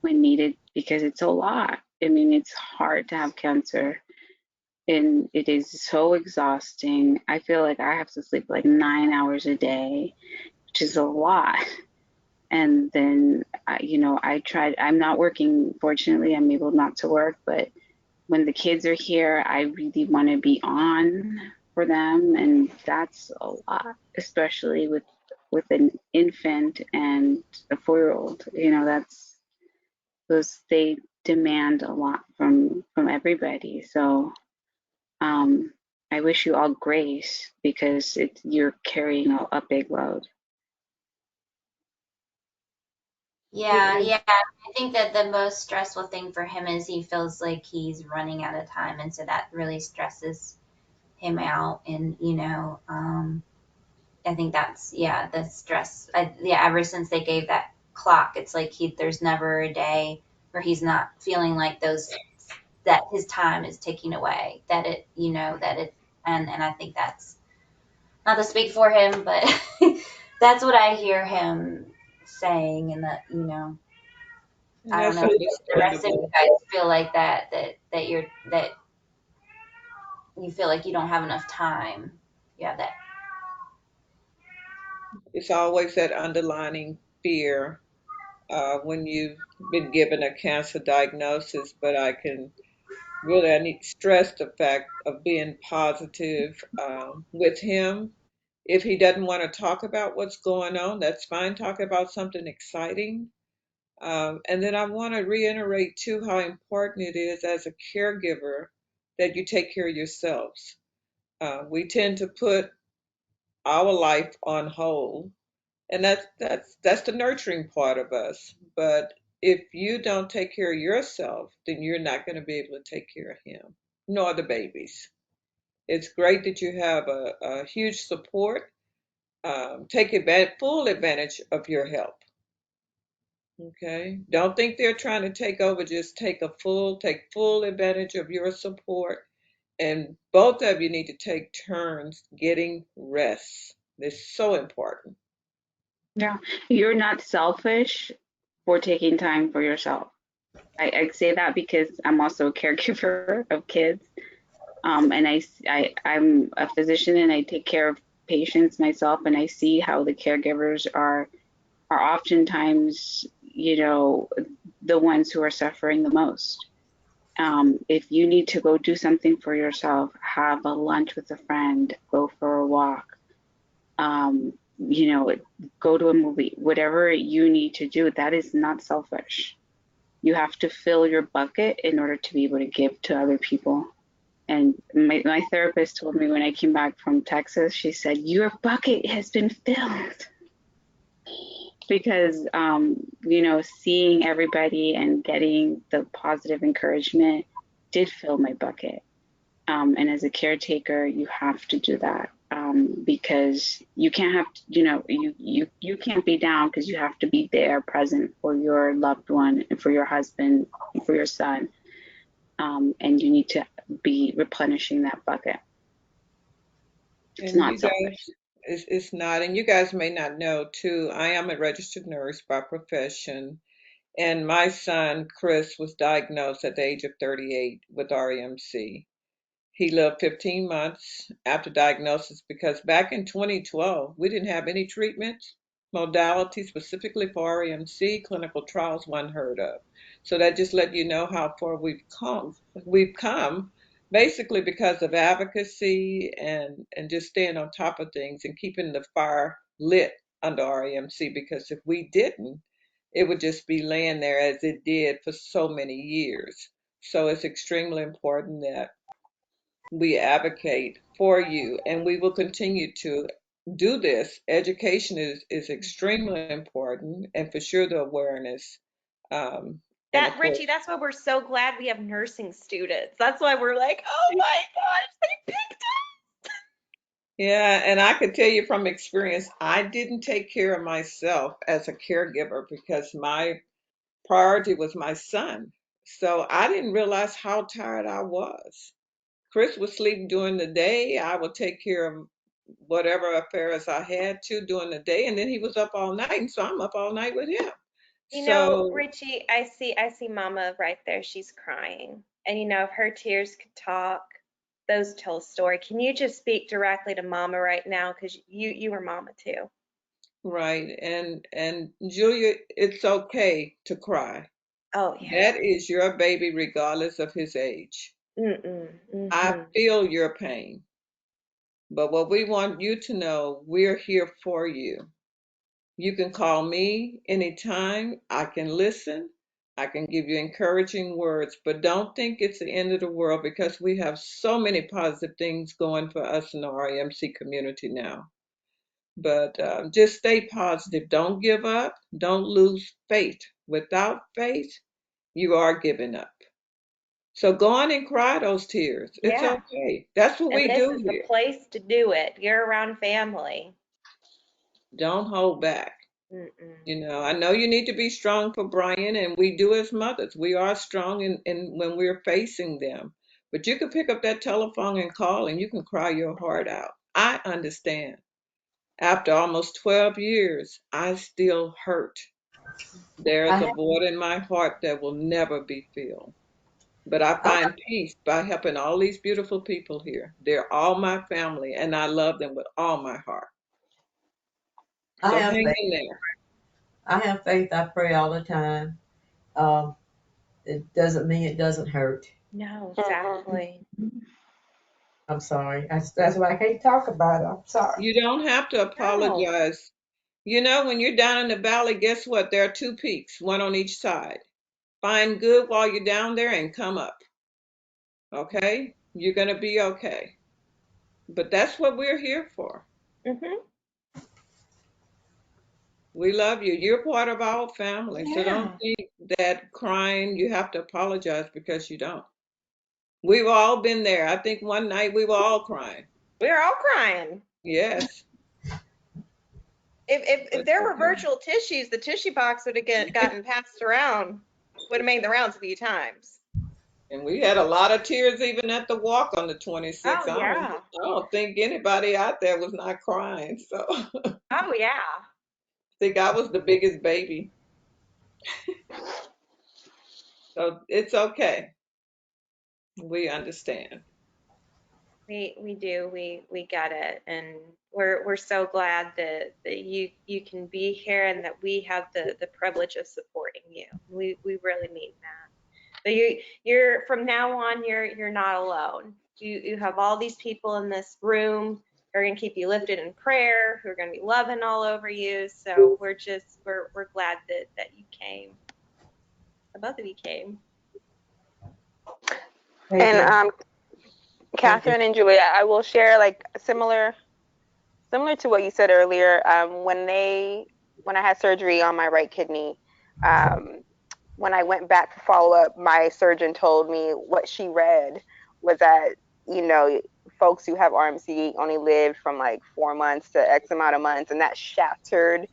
when needed, because it's a lot. I mean, it's hard to have cancer, and it is so exhausting. I feel like I have to sleep like 9 hours a day, which is a lot. And then, I'm not working, fortunately, I'm able not to work, but when the kids are here, I really want to be on for them, and that's a lot, especially with an infant and a 4-year-old. They demand a lot from everybody. So I wish you all grace, because you're carrying a big load. Yeah. I think that the most stressful thing for him is he feels like he's running out of time, and so that really stresses him out. And I think that's the stress. Ever since they gave that clock, it's like there's never a day where he's not feeling like that his time is ticking away. That and I think that's not to speak for him, but that's what I hear him saying, and that I don't know if the rest of you guys feel like that you feel like you don't have enough time. Yeah, that. It's always that underlining fear when you've been given a cancer diagnosis, but I need to stress the fact of being positive with him. If he doesn't want to talk about what's going on, that's fine. Talk about something exciting. And then I want to reiterate too how important it is as a caregiver that you take care of yourselves. We tend to put our life on hold, and that's the nurturing part of us. But if you don't take care of yourself, then you're not going to be able to take care of him nor the babies. It's great that you have a huge support. Take full advantage of your help. Okay. Don't think they're trying to take over. Just take full advantage of your support. And both of you need to take turns getting rest. It's so important. Yeah, you're not selfish for taking time for yourself. I say that because I'm also a caregiver of kids. And I'm a physician and I take care of patients myself, and I see how the caregivers are oftentimes, the ones who are suffering the most. If you need to go do something for yourself, have a lunch with a friend, go for a walk, go to a movie, whatever you need to do, that is not selfish. You have to fill your bucket in order to be able to give to other people. And my therapist told me when I came back from Texas, she said, your bucket has been filled. Because, seeing everybody and getting the positive encouragement did fill my bucket. And as a caretaker, you have to do that, because you can't have, you can't be down, because you have to be there present for your loved one and for your husband and for your son. And you need to be replenishing that bucket. It's And not you selfish. guys, it's not, and you guys may not know too, I am a registered nurse by profession, and my son, Chris, was diagnosed at the age of 38 with RMC. He lived 15 months after diagnosis because back in 2012, we didn't have any treatment modality specifically for RMC. Clinical trials weren't heard of. So that just let you know how far we've come. We've come basically because of advocacy and just staying on top of things and keeping the fire lit under RMC, because if we didn't, it would just be laying there as it did for so many years. So it's extremely important that we advocate for you, and we will continue to do this. Education is extremely important, and for sure the awareness. And of That course, Richie, that's why we're so glad we have nursing students. That's why we're like, oh my gosh, they picked yeah, and I could tell you from experience, I didn't take care of myself as a caregiver because my priority was my son. So I didn't realize how tired I was. Chris would sleep during the day. I would take care of whatever affairs I had to during the day, and then he was up all night, and so I'm up all night with him. So, Richie, I see Mama right there. She's crying. And if her tears could talk, those tell a story. Can you just speak directly to Mama right now? Because you were Mama too. right, and Julia, it's okay to cry. Oh yeah. That is your baby, regardless of his age. I Mm-mm. feel your pain, but what we want you to know, we're here for you. You can call me anytime. I can listen. I can give you encouraging words, but don't think it's the end of the world because we have so many positive things going for us in the RMC community now. But just stay positive. Don't give up. Don't lose faith. Without faith, you are giving up. So go on and cry those tears. It's Yeah. okay. That's what And we this do is the here. place to do it. You're around family. Don't hold back. Mm-mm. I know you need to be strong for Brian, and we do as mothers. We are strong in when we're facing them. But you can pick up that telephone and call, and you can cry your heart out. I understand. After almost 12 years, I still hurt. There I is a have, void in my heart that will never be filled. But I I find peace by helping all these beautiful people here. They're all my family, and I love them with all my heart. I So have hang faith. in there. I have faith. I pray all the time. Um, it doesn't mean it doesn't hurt. No, exactly. I'm sorry. That's why I can't talk about it. I'm sorry. You don't have to No. apologize. When you're down in the valley, guess what? There are two peaks, one on each side. Find good while you're down there and come up. Okay? You're going to be okay. But that's what we're here for. Mm-hmm. We love you. You're part of our family. So don't Yeah. think that crying, you have to apologize because you don't. We've all been there. I think one night we were all crying. We were all crying. Yes. If But there were okay. virtual tissues, the tissue box would have gotten passed around. Would have made the rounds a few times. And we had a lot of tears even at the walk on the Oh 26th. yeah. I don't think anybody out there was not crying. So I Oh yeah. think I was the biggest baby. So it's okay. We understand. We do. We get it, and we're so glad that you can be here and that we have the privilege of supporting you. We really mean that. But you're from now on you're not alone. You have all these people in this room who are going to keep you lifted in prayer, who are going to be loving all over you. So we're glad that you came. Both of you came. Thank And you. Thank you. Catherine and Julia, I will share like similar to what you said earlier. When I had surgery on my right kidney, when I went back for follow up, my surgeon told me what she read was that, you know, folks who have RMC only live from like 4 months to X amount of months, and that shattered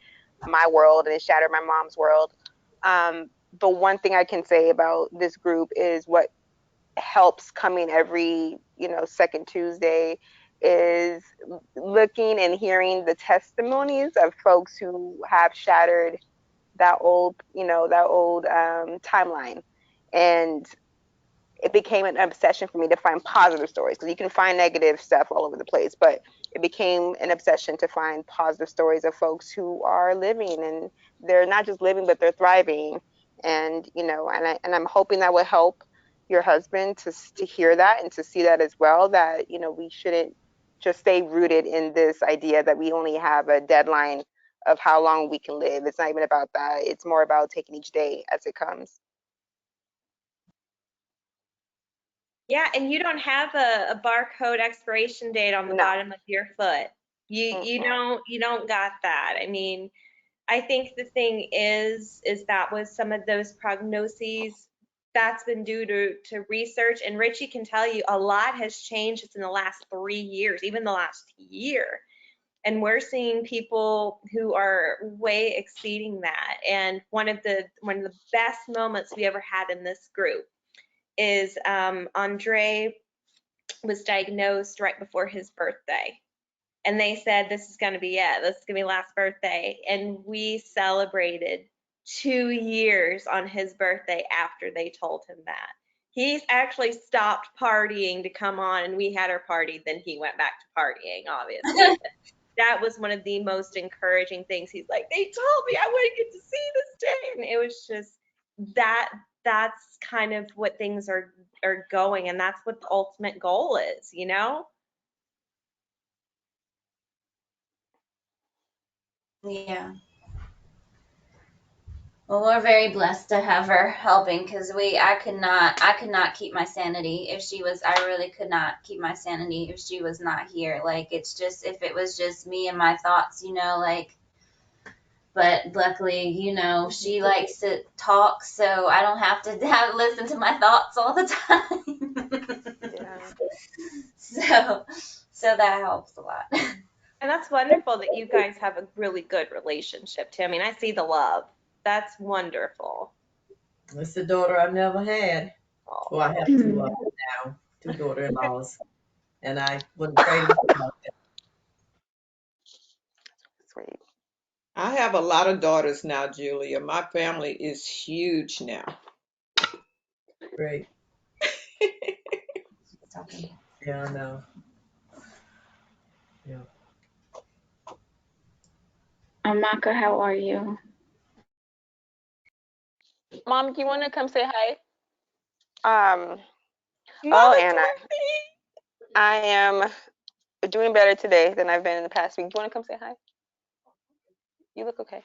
my world and it shattered my mom's world. The one thing I can say about this group is what helps coming every, you know, second Tuesday is looking and hearing the testimonies of folks who have shattered that old, timeline. And it became an obsession for me to find positive stories, because you can find negative stuff all over the place, but it became an obsession to find positive stories of folks who are living, and they're not just living, but they're thriving. And, you know, and I'm hoping that will help your husband to hear that and to see that as well, that, you know, we shouldn't just stay rooted in this idea that we only have a deadline of how long we can live. It's not even about that. It's more about taking each day as it comes. Yeah, and you don't have a barcode expiration date on the No. bottom of your foot. You don't got that. I mean, I think the thing is that with some of those prognoses, that's been due to research. And Richie can tell you a lot has changed just in the last 3 years, even the last year. And we're seeing people who are way exceeding that. And one of the best moments we ever had in this group is Andre was diagnosed right before his birthday. And they said, this is going to be it. This is going to be last birthday. And we celebrated 2 years on his birthday after they told him that. He's actually stopped partying to come on, and we had our party. Then he went back to partying, obviously. That was one of the most encouraging things. He's like, they told me I wouldn't get to see this day. And it was just that's kind of what things are going, and that's what the ultimate goal is, you know? Yeah. Well, we're very blessed to have her helping, because I could not keep my sanity if she was. I really could not keep my sanity if she was not here. Like, it's just, if it was just me and my thoughts, you know, like. But luckily, you know, she likes to talk, so I don't have to listen to my thoughts all the time. Yeah. So that helps a lot. And that's wonderful that you guys have a really good relationship too. I mean, I see the love. That's wonderful. It's the daughter I've never had. Oh. Well, I have two now, two daughter-in-laws, and I wouldn't trade them for nothing. Sweet. I have a lot of daughters now, Julia. My family is huge now. Great. Talking. Yeah, I know. Yeah. Amaka, how are you? Mom, do you want to come say hi? Mama Anna, I am doing better today than I've been in the past week. Do you want to come say hi? You look okay.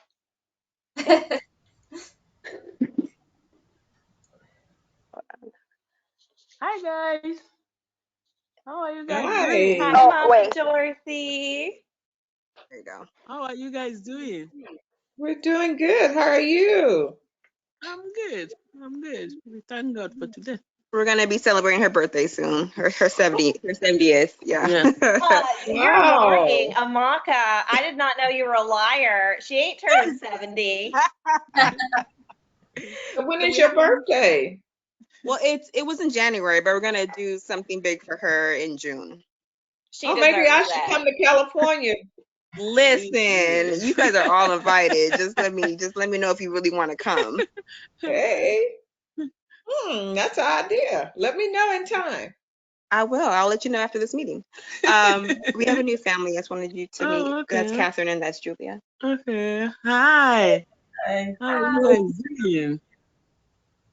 Hi guys. How are you guys Hi. doing? Hi, Oh, Mama wait. Dorothy. There you go. How are you guys doing? We're doing good. How are you? I'm good. I'm good. We thank God for today. We're gonna be celebrating her birthday soon. Her 70th. Yeah. Yeah. You're Wow. lying, Amaka. I did not know you were a liar. She ain't turning 70. So when is your birthday? Well, it was in January, but we're gonna do something big for her in June. She Oh, maybe I deserves should it. come to California. Listen, you guys are all invited. Just let me know if you really want to come. Hey. That's an idea. Let me know in time. I will. I'll let you know after this meeting. We have a new family. I just wanted you to meet. Oh, That's okay. Catherine and that's Julia. Okay. Hi. Hey. How you guys doing?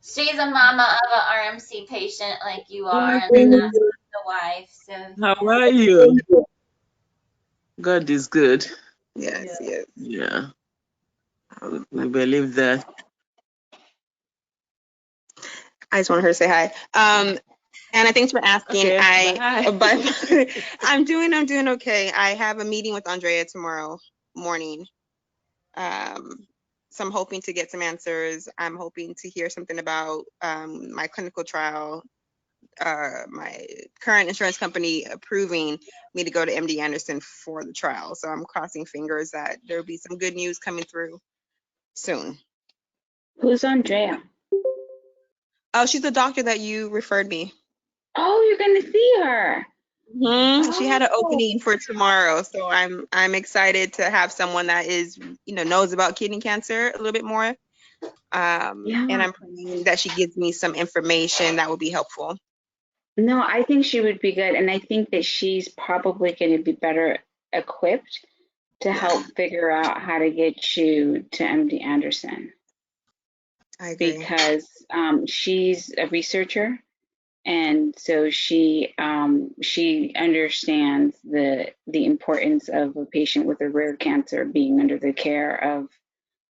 She's a mama of a RMC patient like you are, and Okay. then that's the wife. So How yeah. are you? God is good. Yes, yes. Yeah. I believe that. I just wanted her to say hi. Anna, thanks for asking. Okay. Bye. But I'm doing okay. I have a meeting with Andrea tomorrow morning. So I'm hoping to get some answers. I'm hoping to hear something about my clinical trial, my current insurance company approving me to go to MD Anderson for the trial. So I'm crossing fingers that there'll be some good news coming through soon. Who's Andrea? Oh, she's the doctor that you referred me. Oh, you're gonna see her. She had an Oh. opening for tomorrow, so I'm excited to have someone that is, knows about kidney cancer a little bit more. And I'm praying that she gives me some information that will be helpful. No, I think she would be good, and I think that she's probably going to be better equipped to help figure out how to get you to MD Anderson. I agree. Because she's a researcher, and so she understands the importance of a patient with a rare cancer being under the care of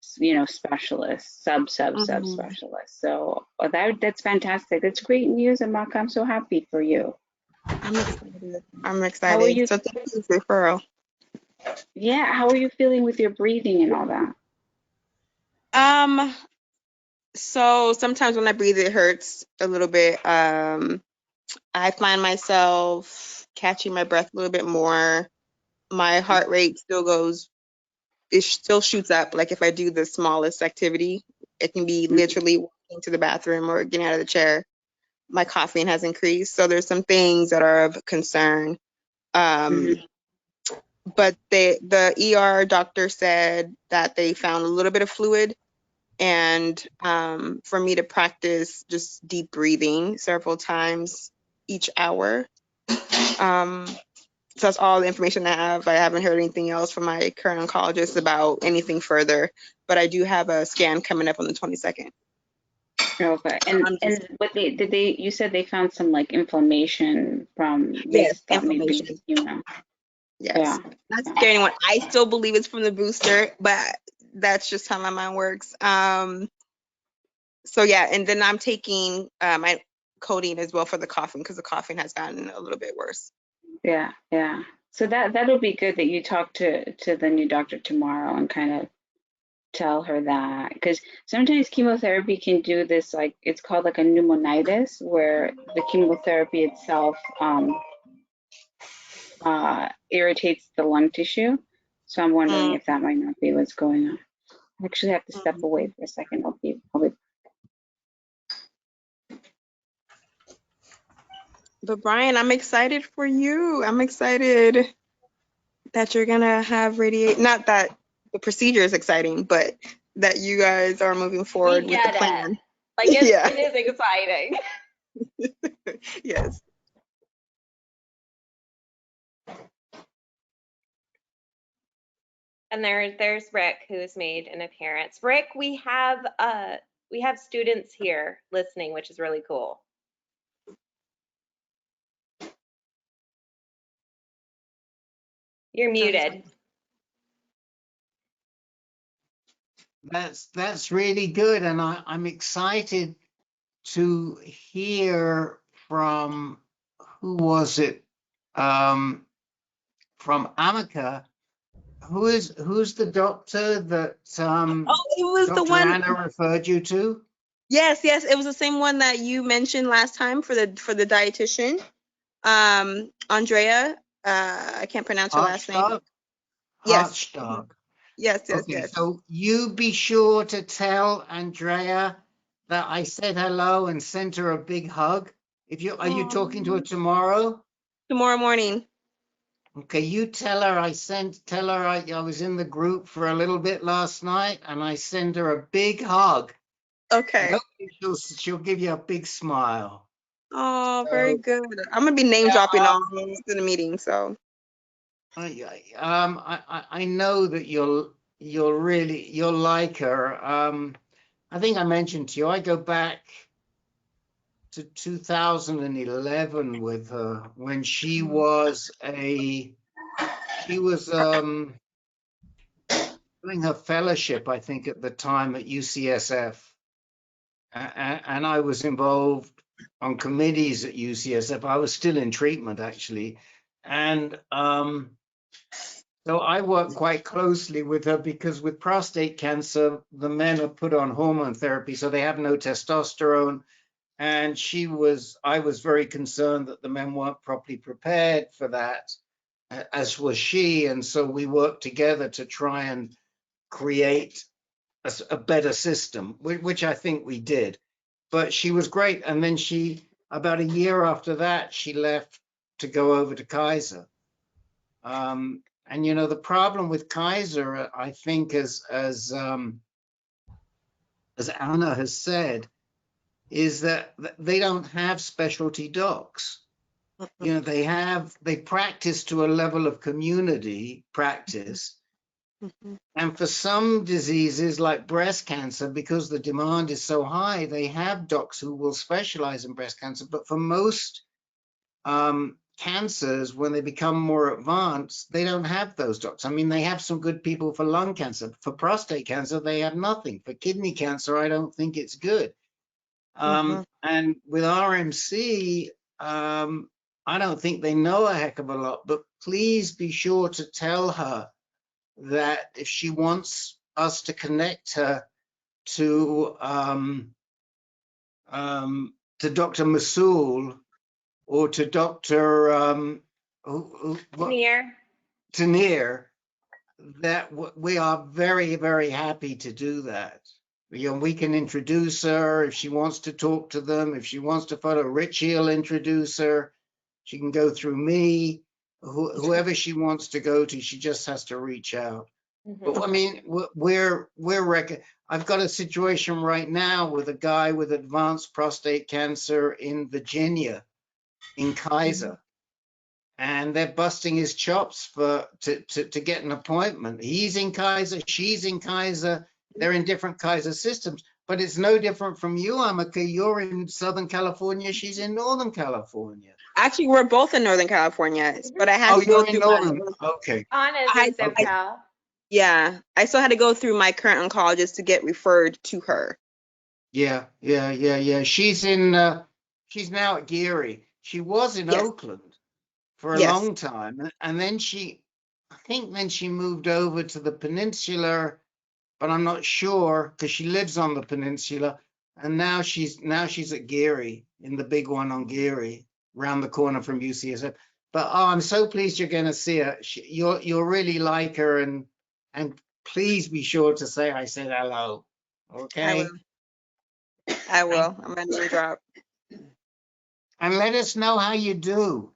specialists, subspecialists. So that's fantastic. That's great news, Amaka. I'm so happy for you. I'm excited. How are you? So thank you for referral. Yeah, how are you feeling with your breathing and all that? So sometimes when I breathe, it hurts a little bit. I find myself catching my breath a little bit more. My heart rate it still shoots up. Like if I do the smallest activity, it can be literally walking to the bathroom or getting out of the chair. My coughing has increased. So there's some things that are of concern. But the ER doctor said that they found a little bit of fluid, and for me to practice just deep breathing several times each hour. So that's all the information I have. I haven't heard anything else from my current oncologist about anything further, but I do have a scan coming up on the 22nd. Okay, and what you said they found some like inflammation from inflammation. Yes. Yeah. Not scare anyone. I still believe it's from the booster, but that's just how my mind works. So yeah, and then I'm taking my codeine as well for the coughing because the coughing has gotten a little bit worse. Yeah. So that'll be good that you talk to the new doctor tomorrow and kind of tell her that, because sometimes chemotherapy can do this, like it's called like a pneumonitis, where the chemotherapy itself irritates the lung tissue. So I'm wondering if that might not be what's going on. I actually have to step away for a second. I'll be. But Brian, I'm excited for you. I'm excited that you're gonna have radiate. Not that the procedure is exciting, but that you guys are moving forward with the plan. Like it is exciting. Yes. And there's Rick, who's made an appearance. Rick, we have students here listening, which is really cool. You're muted. That's really good, and I'm excited to hear from who was it? From Amica. Who's the doctor that it was Dr. the one Anna referred you to? Yes, it was the same one that you mentioned last time for the dietitian. Andrea, I can't pronounce her last name. Yes. Yes. So you be sure to tell Andrea that I said hello and sent her a big hug. Are you talking to her tomorrow? Tomorrow morning. Okay, you tell her I was in the group for a little bit last night and I sent her a big hug. Okay. Hopefully she'll give you a big smile. Oh, very So, good. I'm gonna be name yeah, dropping all in the meeting, so. I know that you'll like her. I think I mentioned to you, I go back to 2011 with her when she was doing her fellowship, I think, at the time at UCSF. And I was involved on committees at UCSF. I was still in treatment, actually. And so I worked quite closely with her because with prostate cancer, the men are put on hormone therapy, so they have no testosterone. And I was very concerned that the men weren't properly prepared for that, as was she. And so we worked together to try and create a better system, which I think we did. But she was great. And then about a year after that, she left to go over to Kaiser. And the problem with Kaiser, I think, as Anna has said, is that they don't have specialty docs. They practice to a level of community practice. And for some diseases like breast cancer, because the demand is so high, they have docs who will specialize in breast cancer. But for most cancers, when they become more advanced, they don't have those docs. I mean, they have some good people for lung cancer. For prostate cancer, they have nothing. For kidney cancer, I don't think it's good. And with RMC, I don't think they know a heck of a lot, but please be sure to tell her that if she wants us to connect her to Dr. Masoul or to Dr. Tanier, that we are very, very happy to do that. We can introduce her if she wants to talk to them. If she wants to follow Richie, will introduce her. She can go through me. Whoever she wants to go to, she just has to reach out. But I mean, I've got a situation right now with a guy with advanced prostate cancer in Virginia, in Kaiser, and they're busting his chops to get an appointment. He's in Kaiser, she's in Kaiser, they're in different Kaiser systems, but it's no different from you, Amaka. You're in Southern California, she's in Northern California. Actually, we're both in Northern California, but I had to go through Okay. Anna's in SoCal. Yeah, I still had to go through my current oncologist to get referred to her. Yeah. She's now at Geary. She was in Oakland for a long time, and then I think she moved over to the peninsula, but I'm not sure because she lives on the peninsula, and now she's at Geary, in the big one on Geary, around the corner from UCSF. But I'm so pleased you're going to see her. You'll really like her, and please be sure to say I said hello. Okay. I will. I'm gonna name drop. And let us know how you do.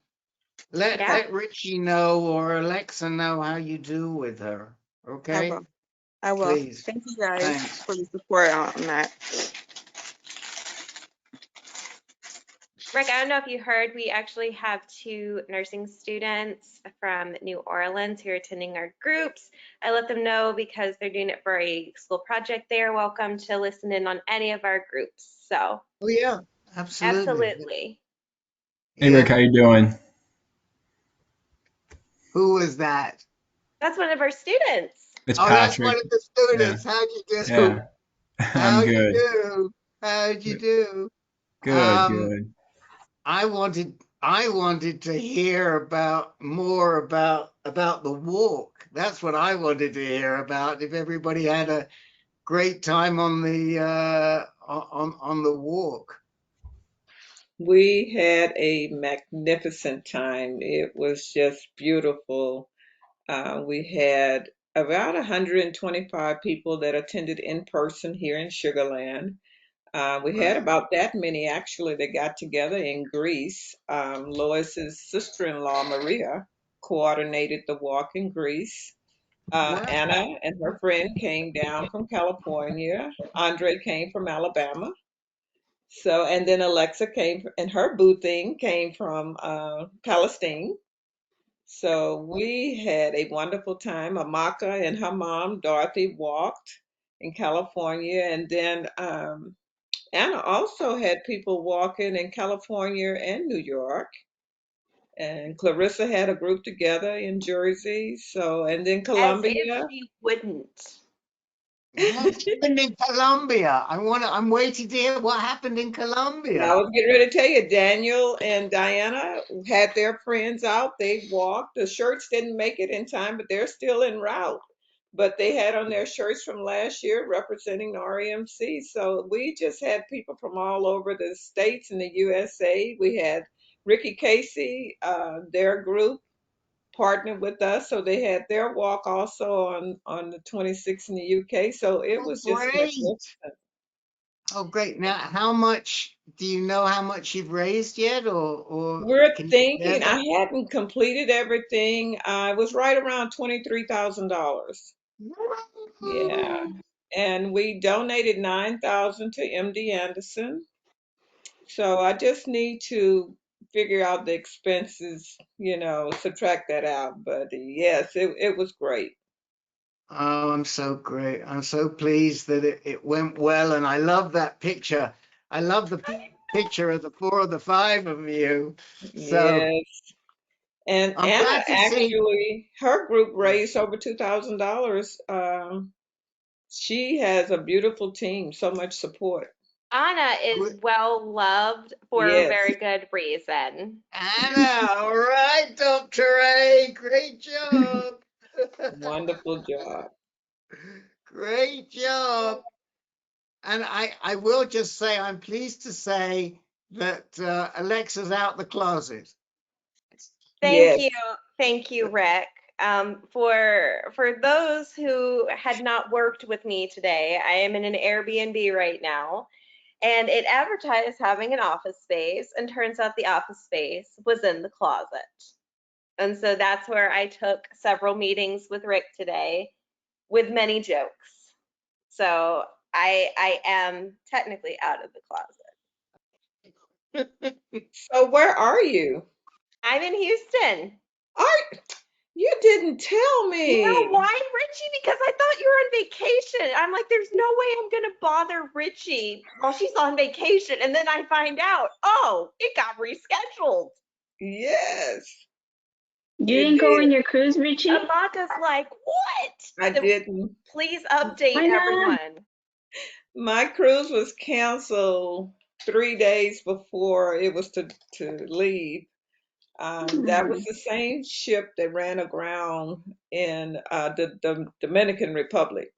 Let Richie know or Alexa know how you do with her. Okay? I will. Please. Thank you guys Thanks. for the support on that. Rick, I don't know if you heard, we actually have 2 nursing students from New Orleans who are attending our groups. I let them know because they're doing it for a school project. They are welcome to listen in on any of our groups. So. Oh yeah, absolutely. Absolutely. Hey Rick, how you doing? Who is that? That's one of our students. It's That's Patrick. one of the students. How'd you do? Yeah. I'm good. How'd you do? Good. I wanted to hear more about the walk. That's what I wanted to hear about. If everybody had a great time on the walk. We had a magnificent time. It was just beautiful. We had about 125 people that attended in person here in Sugarland. We had about that many actually that got together in Greece. Lois's sister-in-law, Maria, coordinated the walk in Greece. Anna and her friend came down from California. Andre came from Alabama. So, and then Alexa came, and her boo thing came from Palestine. So we had a wonderful time. Amaka and her mom, Dorothy, walked in California. And then Anna also had people walking in California and New York. And Clarissa had a group together in Jersey. So, and then As if Columbia. she wouldn't. What happened in Colombia? I'm waiting to hear what happened in I Colombia. was getting ready to tell you, Daniel and Diana had their friends out. They walked. The shirts didn't make it in time, but they're still en route. But they had on their shirts from last year representing the RMC. So we just had people from all over the states and the USA. We had Ricky Casey, their group partnered with us, so they had their walk also on the 26th in the UK. So it Oh, was just great. magnificent. Oh, great. Now, how much do you know how much you've raised yet, or We're can you share thinking, that? I hadn't completed everything. It was right around $23,000. Yeah. And we donated 9,000 to MD Anderson. So I just need to figure out the expenses, subtract that out. But yes, it was great. Oh, I'm so great. I'm so pleased that it went well. And I love that picture. I love the picture of the four of the five of you. So Yes. And I'm Anna glad to see. actually, her group raised over $2,000. She has a beautiful team, so much support. Anna is well loved for a Yes, very good reason. Anna, all right, Dr. A, great job. wonderful job. Great job. And I will just say, I'm pleased to say that Alexa's out the closet. Thank Yes. you. Thank you, Rick. For those who had not worked with me today, I am in an Airbnb right now, and it advertised having an office space, and turns out the office space was in the closet. And so that's where I took several meetings with Rick today with many jokes. So I am technically out of the closet. So where are you? I'm in Houston. Are you didn't tell You know me. why, Richie? Because I thought you were on vacation. I'm like, there's no way I'm gonna bother Richie while she's on vacation. And then I find out, oh, it got rescheduled. Yes, You you didn't go on did. your cruise, Richie? Amaka's like, what? I So didn't. please update Why not? everyone. My cruise was canceled 3 days before it was to leave. That was Hmm. the same ship that ran aground in the Dominican Republic.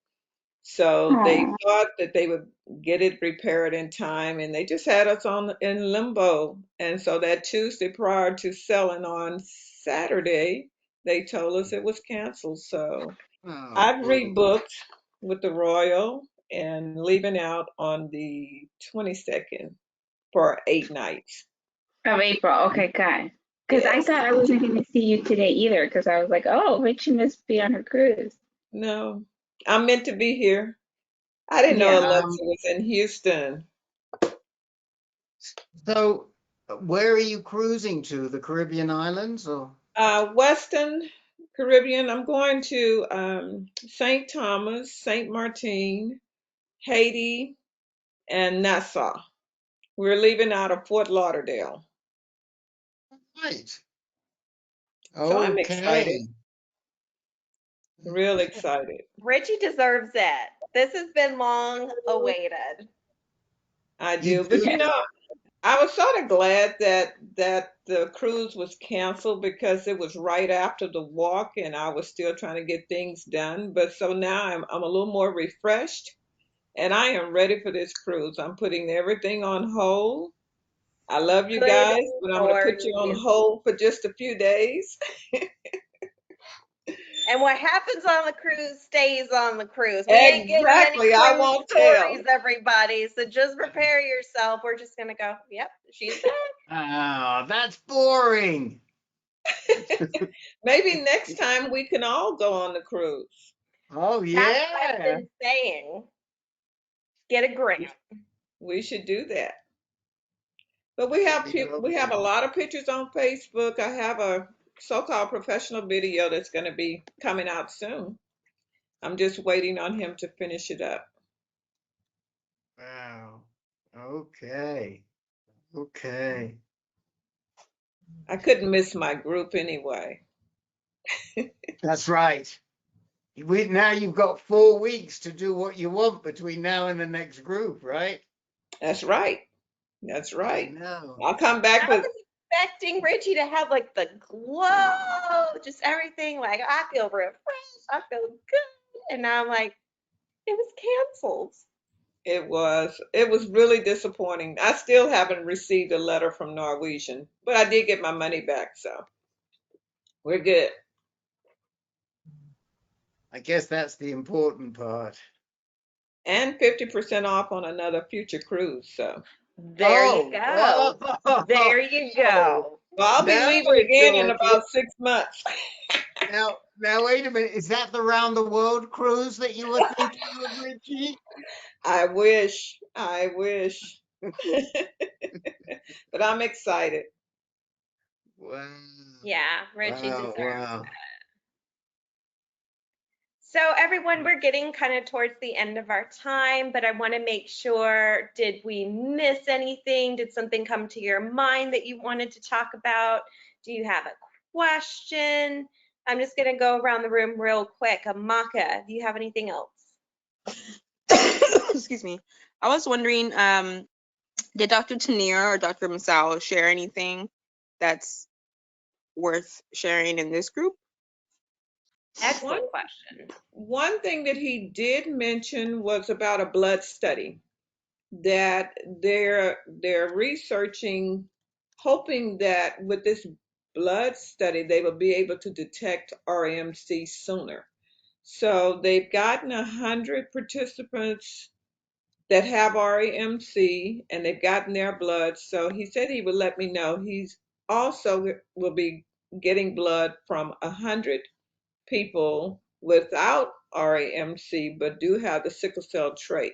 So they Aw. thought that they would get it repaired in time, and they just had us on in limbo. And so that Tuesday prior to selling on Saturday, they told us it was canceled. So Oh, I've boo. rebooked with the Royal and leaving out on the 22nd for 8 nights. Of April. Okay, good. Because I Yes. thought I wasn't going to see you today either. Because I was like, oh, Richie must be on her cruise. No, I'm meant to be here. I didn't know Yeah. Alexa was in Houston. So where are you cruising to? The Caribbean islands or? Western Caribbean, I'm going to St. Thomas, St. Martin, Haiti, and Nassau. We're leaving out of Fort Lauderdale. Right. So I'm excited, Okay. real excited. Richie deserves it. This has been long awaited. I You do. But do. I was sort of glad that the cruise was canceled because it was right after the walk and I was still trying to get things done. But so now I'm a little more refreshed and I am ready for this cruise. I'm putting everything on hold. I love you Good guys, but I'm going to for put you on you. hold for just a few days. And what happens on the cruise stays on the cruise. We ain't giving any Exactly. I cruise won't tell. stories, everybody. So just prepare yourself. We're just gonna go, yep, she's back. Ah, that's boring. Maybe next time we can all go on the cruise. Oh That's what I've yeah. been saying. Get a grant. We should do that. But we have The we have a open. lot of pictures on Facebook. I have a so-called professional video that's going to be coming out soon. I'm just waiting on him to finish it up. Wow. Okay. Okay. I couldn't miss my group anyway. That's right. Now you've got 4 weeks to do what you want between now and the next group, right? That's right. That's I right. know. I'll come back I with. was expecting Richie to have like the glow, just everything. Like, I feel refreshed, I feel good. And now I'm like, it was canceled. It was really disappointing. I still haven't received a letter from Norwegian, but I did get my money back, so we're good. I guess that's the important part. And 50% off on another future cruise. So There you go. Oh, There you go. well, I'll be now leaving we're again in talking. about 6 months. Now, wait a minute. Is that the round the world cruise that you were thinking of, Richie? I wish. I wish. But I'm excited. Wow. Yeah, Richie Wow. deserves. Wow. So everyone, we're getting kind of towards the end of our time, but I want to make sure, did we miss anything? Did something come to your mind that you wanted to talk about? Do you have a question? I'm just going to go around the room real quick. Amaka, do you have anything else? Excuse me. I was wondering, did Dr. Tanier or Dr. Masal share anything that's worth sharing in this group? Excellent question. One thing that he did mention was about a blood study that they're researching, hoping that with this blood study they will be able to detect RMC sooner. So they've gotten 100 participants that have RMC and they've gotten their blood. So he said he would let me know. He's also will be getting blood from 100 people without RAMC but do have the sickle cell trait.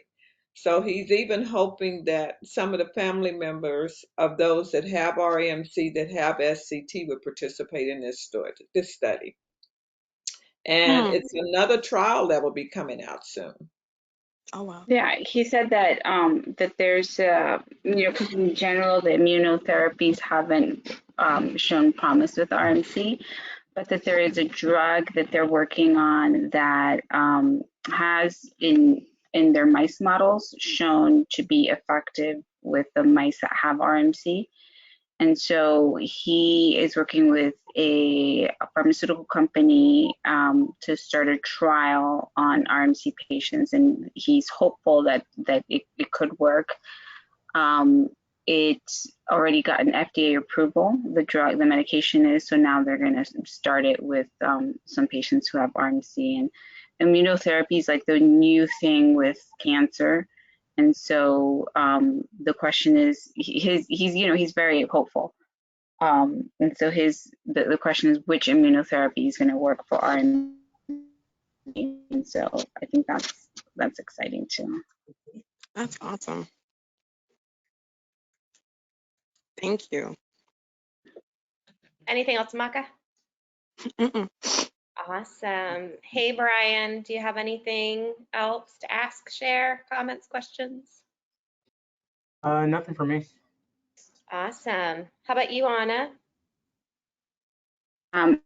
So he's even hoping that some of the family members of those that have RAMC that have SCT would participate in this study. And it's another trial that will be coming out soon. Oh wow. Yeah, he said that that there's because in general the immunotherapies haven't shown promise with RMC, but that there is a drug that they're working on that has in their mice models shown to be effective with the mice that have RMC. And so he is working with a pharmaceutical company to start a trial on RMC patients, and he's hopeful that it could work. It's already gotten FDA approval, the medication is, so now they're going to start it with some patients who have RMC. And immunotherapy is like the new thing with cancer. And so the question is, he's very hopeful. And so the question is which immunotherapy is going to work for RMC. And so I think that's exciting too. That's awesome. Thank you. Anything else, Amaka? Mm-mm. Awesome. Hey, Brian, do you have anything else to ask, share, comments, questions? Nothing for me. Awesome. How about you, Anna? I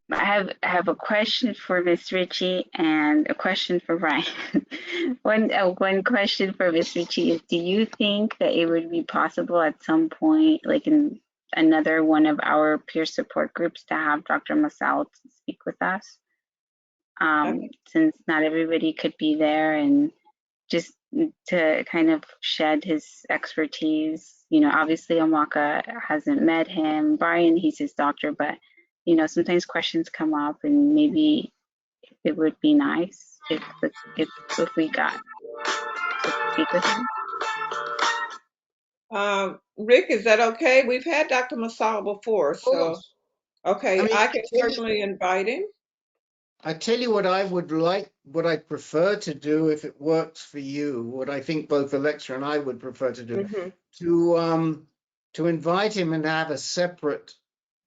have a question for Miss Ritchie and a question for Brian. One question for Miss Ritchie is: do you think that it would be possible at some point, like in another one of our peer support groups, to have Dr. Masal speak with us? Since not everybody could be there, and just to kind of shed his expertise. Obviously Amaka hasn't met him. Brian, he's his doctor, but sometimes questions come up, and maybe it would be nice if we got to speak with him. Rick, is that okay? We've had Dr. Masal before, so okay, I can certainly invite him. I tell you what I would like, what I prefer to do if it works for you, what I think both Alexa and I would prefer to do, to to invite him and have a separate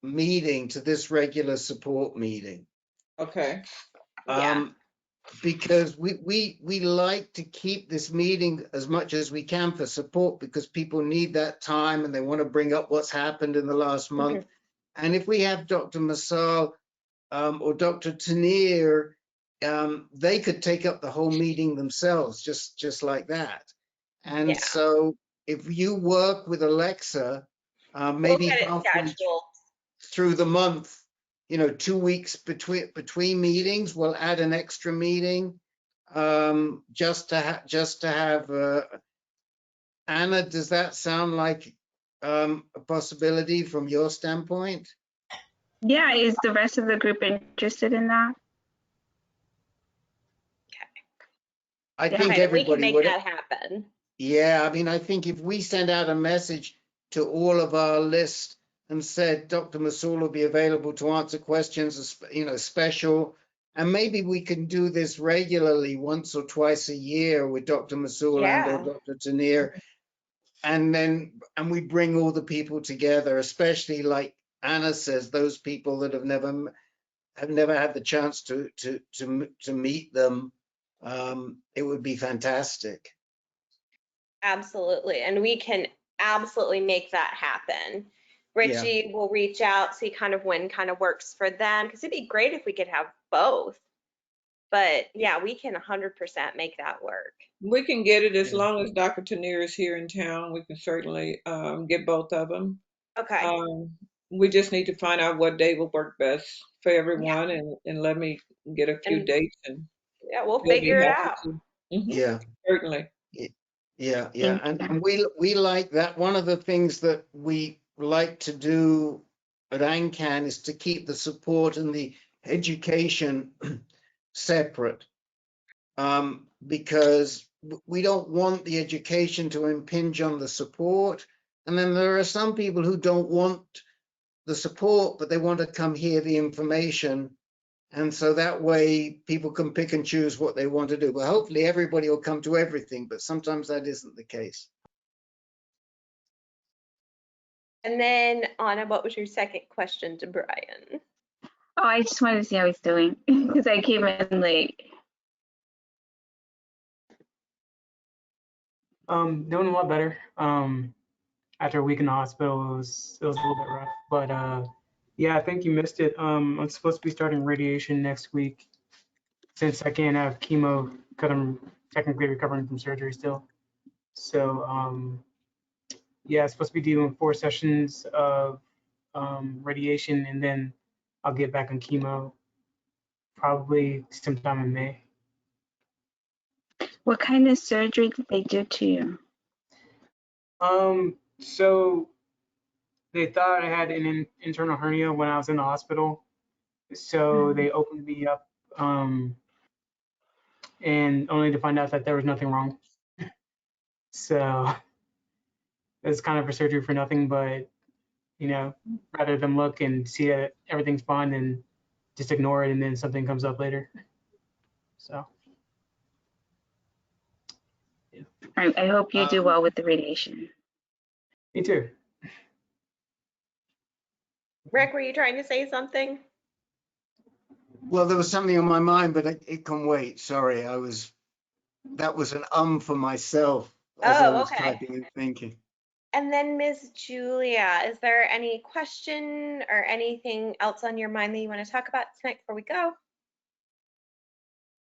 meeting to this regular support meeting. Okay. Yeah. Because we like to keep this meeting as much as we can for support, because people need that time and they want to bring up what's happened in the last month. And if we have Dr. Massal or Dr. Tanier, they could take up the whole meeting themselves, just like that. And Yeah. so if you work with Alexa, We'll maybe get it halfway scheduled. through the month, 2 weeks between meetings, we'll add an extra meeting, just to have. Anna, does that sound like a possibility from your standpoint? Yeah, is the rest of the group interested in that? I Okay, think we can everybody make would. that happen. Yeah, I mean, I think if we send out a message to all of our list and said Dr. Masul will be available to answer questions, special, and maybe we can do this regularly once or twice a year with Dr. Masul and or Yeah. Dr. Tanier, and we bring all the people together, especially like Anna says, those people that have never had the chance to meet them. It would be fantastic. Absolutely. And we can absolutely make that happen. Richie will reach out, see kind of when kind of works for them, because it'd be great if we could have both. But yeah, we can 100% make that work. We can get it as long as Dr. Tanier is here in town. We can certainly get both of them. Okay. We just need to find out what day will work best for everyone, and let me get a few dates, and yeah, we'll we'll be figure it happy out. to. Yeah. Certainly. Yeah. And we like that. One of the things that we like to do at ANCAN is to keep the support and the education separate, because we don't want the education to impinge on the support. And then there are some people who don't want the support, but they want to come hear the information. And so that way people can pick and choose what they want to do. Well, hopefully everybody will come to everything, but sometimes that isn't the case. And then Anna, what was your second question to Brian? Oh, I just wanted to see how he's doing because I came in late. Doing a lot better. After a week in the hospital, it was a little bit rough, but yeah, I think you missed it. I'm supposed to be starting radiation next week, since I can't have chemo because I'm technically recovering from surgery still. So yeah, I'm supposed to be doing 4 sessions of radiation, and then I'll get back on chemo probably sometime in May. What kind of surgery did they do to you? So they thought I had an internal hernia when I was in the hospital. So they opened me up, and only to find out that there was nothing wrong. So it's kind of a surgery for nothing, but rather than look and see that everything's fine and just ignore it and then something comes up later. So I hope you do well with the radiation. Me too. Rick, were you trying to say something? Well, there was something on my mind, but it can wait. Sorry, that was an for myself as I was typing and thinking. And then Ms. Julia, is there any question or anything else on your mind that you want to talk about tonight before we go?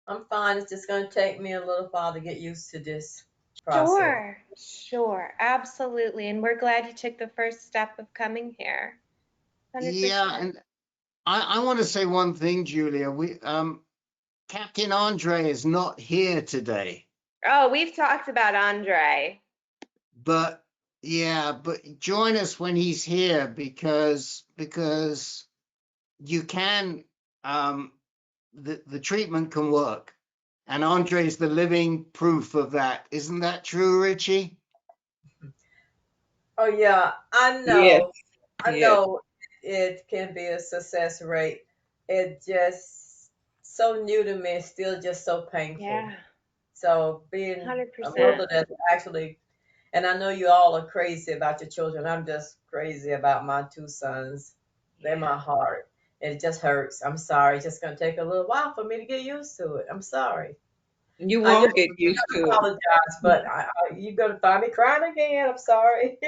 I'm fine. It's just going to take me a little while to get used to this process. Sure, absolutely. And we're glad you took the first step of coming here. 100%. Yeah, and I want to say one thing, Julia. Captain Andre is not here today. Oh, we've talked about Andre. But join us when he's here, because you can the treatment can work, and Andre is the living proof of that. Isn't that true, Richie? Oh yeah, I know. Yes. I know it can be a success rate. It just so new to me. It's still just so painful. Yeah. So being 100%. a mother that's actually And I know you all are crazy about your children. I'm just crazy about my two sons. They're my heart. It just hurts. I'm sorry. It's just going to take a little while for me to get used to it. I'm sorry. You I won't get used to it. apologize, but you're going to find me crying again. I'm sorry.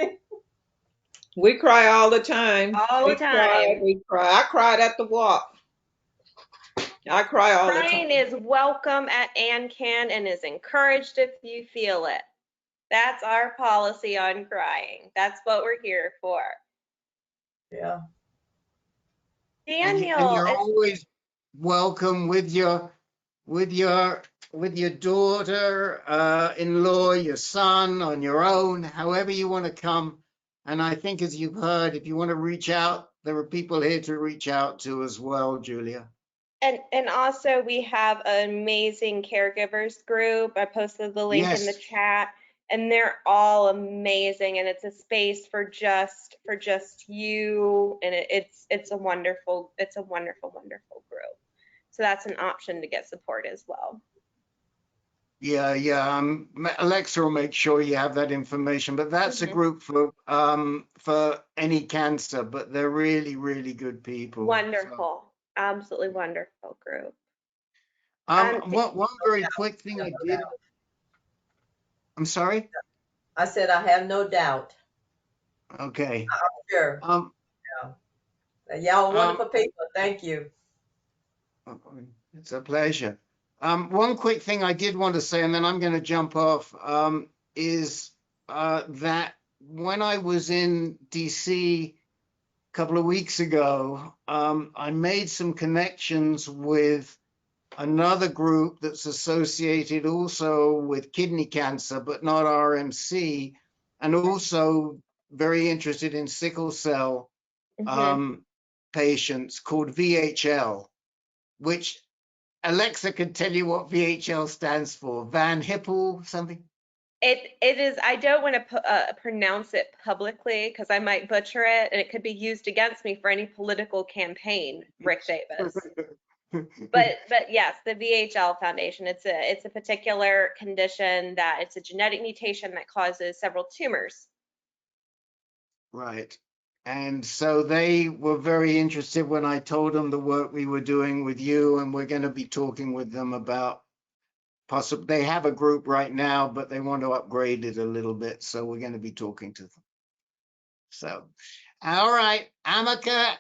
We cry all the time. All the time. We cry. I cried at the walk. I cry all the Crying time. is welcome at ANCAN and is encouraged if you feel it. That's our policy on crying. That's what we're here for. Yeah. And Daniel, you're always welcome with your daughter in law, your son, on your own, however you want to come. And I think, as you've heard, if you want to reach out, there are people here to reach out to as well, Julia. and also we have an amazing caregivers group. I posted the link in the Yes. chat, and they're all amazing, and it's a space for just you, and it's a wonderful wonderful group. So that's an option to get support as well. Yeah. Alexa will make sure you have that information. But that's a group for any cancer. But they're really, really good people. Wonderful, absolutely wonderful group. One very quick thing I did. I'm sorry. I said I have no doubt. Okay. I'm sure. Yeah. Y'all wonderful people. Thank you. It's a pleasure. One quick thing I did want to say, and then I'm going to jump off, is that when I was in DC a couple of weeks ago, I made some connections with another group that's associated also with kidney cancer, but not RMC, and also very interested in sickle cell patients, called VHL, which Alexa can tell you what VHL stands for. Van Hippel something? It is, I don't want to pronounce it publicly because I might butcher it and it could be used against me for any political campaign, Rick Davis. But yes, the VHL Foundation, it's a particular condition that it's a genetic mutation that causes several tumors. Right. And so they were very interested when I told them the work we were doing with you, and we're going to be talking with them about possibly, they have a group right now, but they want to upgrade it a little bit. So we're going to be talking to them. So, all right, Amaka,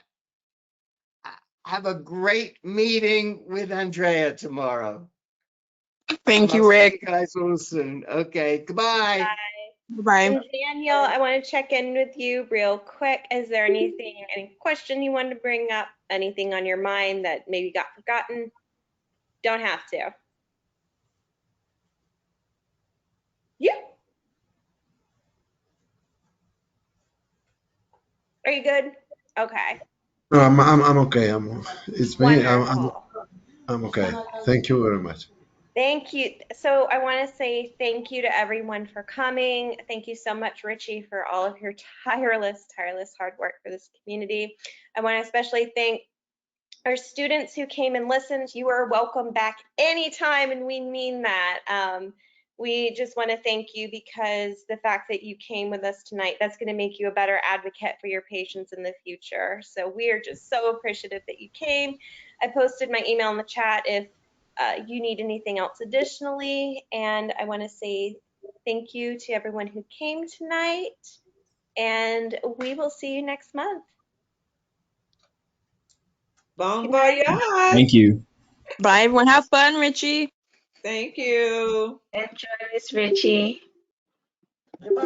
have a great meeting with Andrea tomorrow. Thank you, Rick. See you guys all soon. Okay, goodbye. Bye. Bye. And Daniel, I want to check in with you real quick. Is there any question you wanted to bring up? Anything on your mind that maybe got forgotten? Don't have to. Yeah. Are you good? Okay. I'm okay. It's me. Wonderful. I'm okay. Thank you very much. Thank you. So I want to say thank you to everyone for coming. Thank you so much, Richie, for all of your tireless hard work for this community. I want to especially thank our students who came and listened. You are welcome back anytime, and we mean that. We just want to thank you because the fact that you came with us tonight, that's going to make you a better advocate for your patients in the future. So we are just so appreciative that you came. I posted my email in the chat if you need anything else additionally. And I want to say thank you to everyone who came tonight. And we will see you next month. Bon voyage. Thank you. Bye, everyone. Have fun, Richie. Thank you. Enjoy, Miss Richie. Goodbye.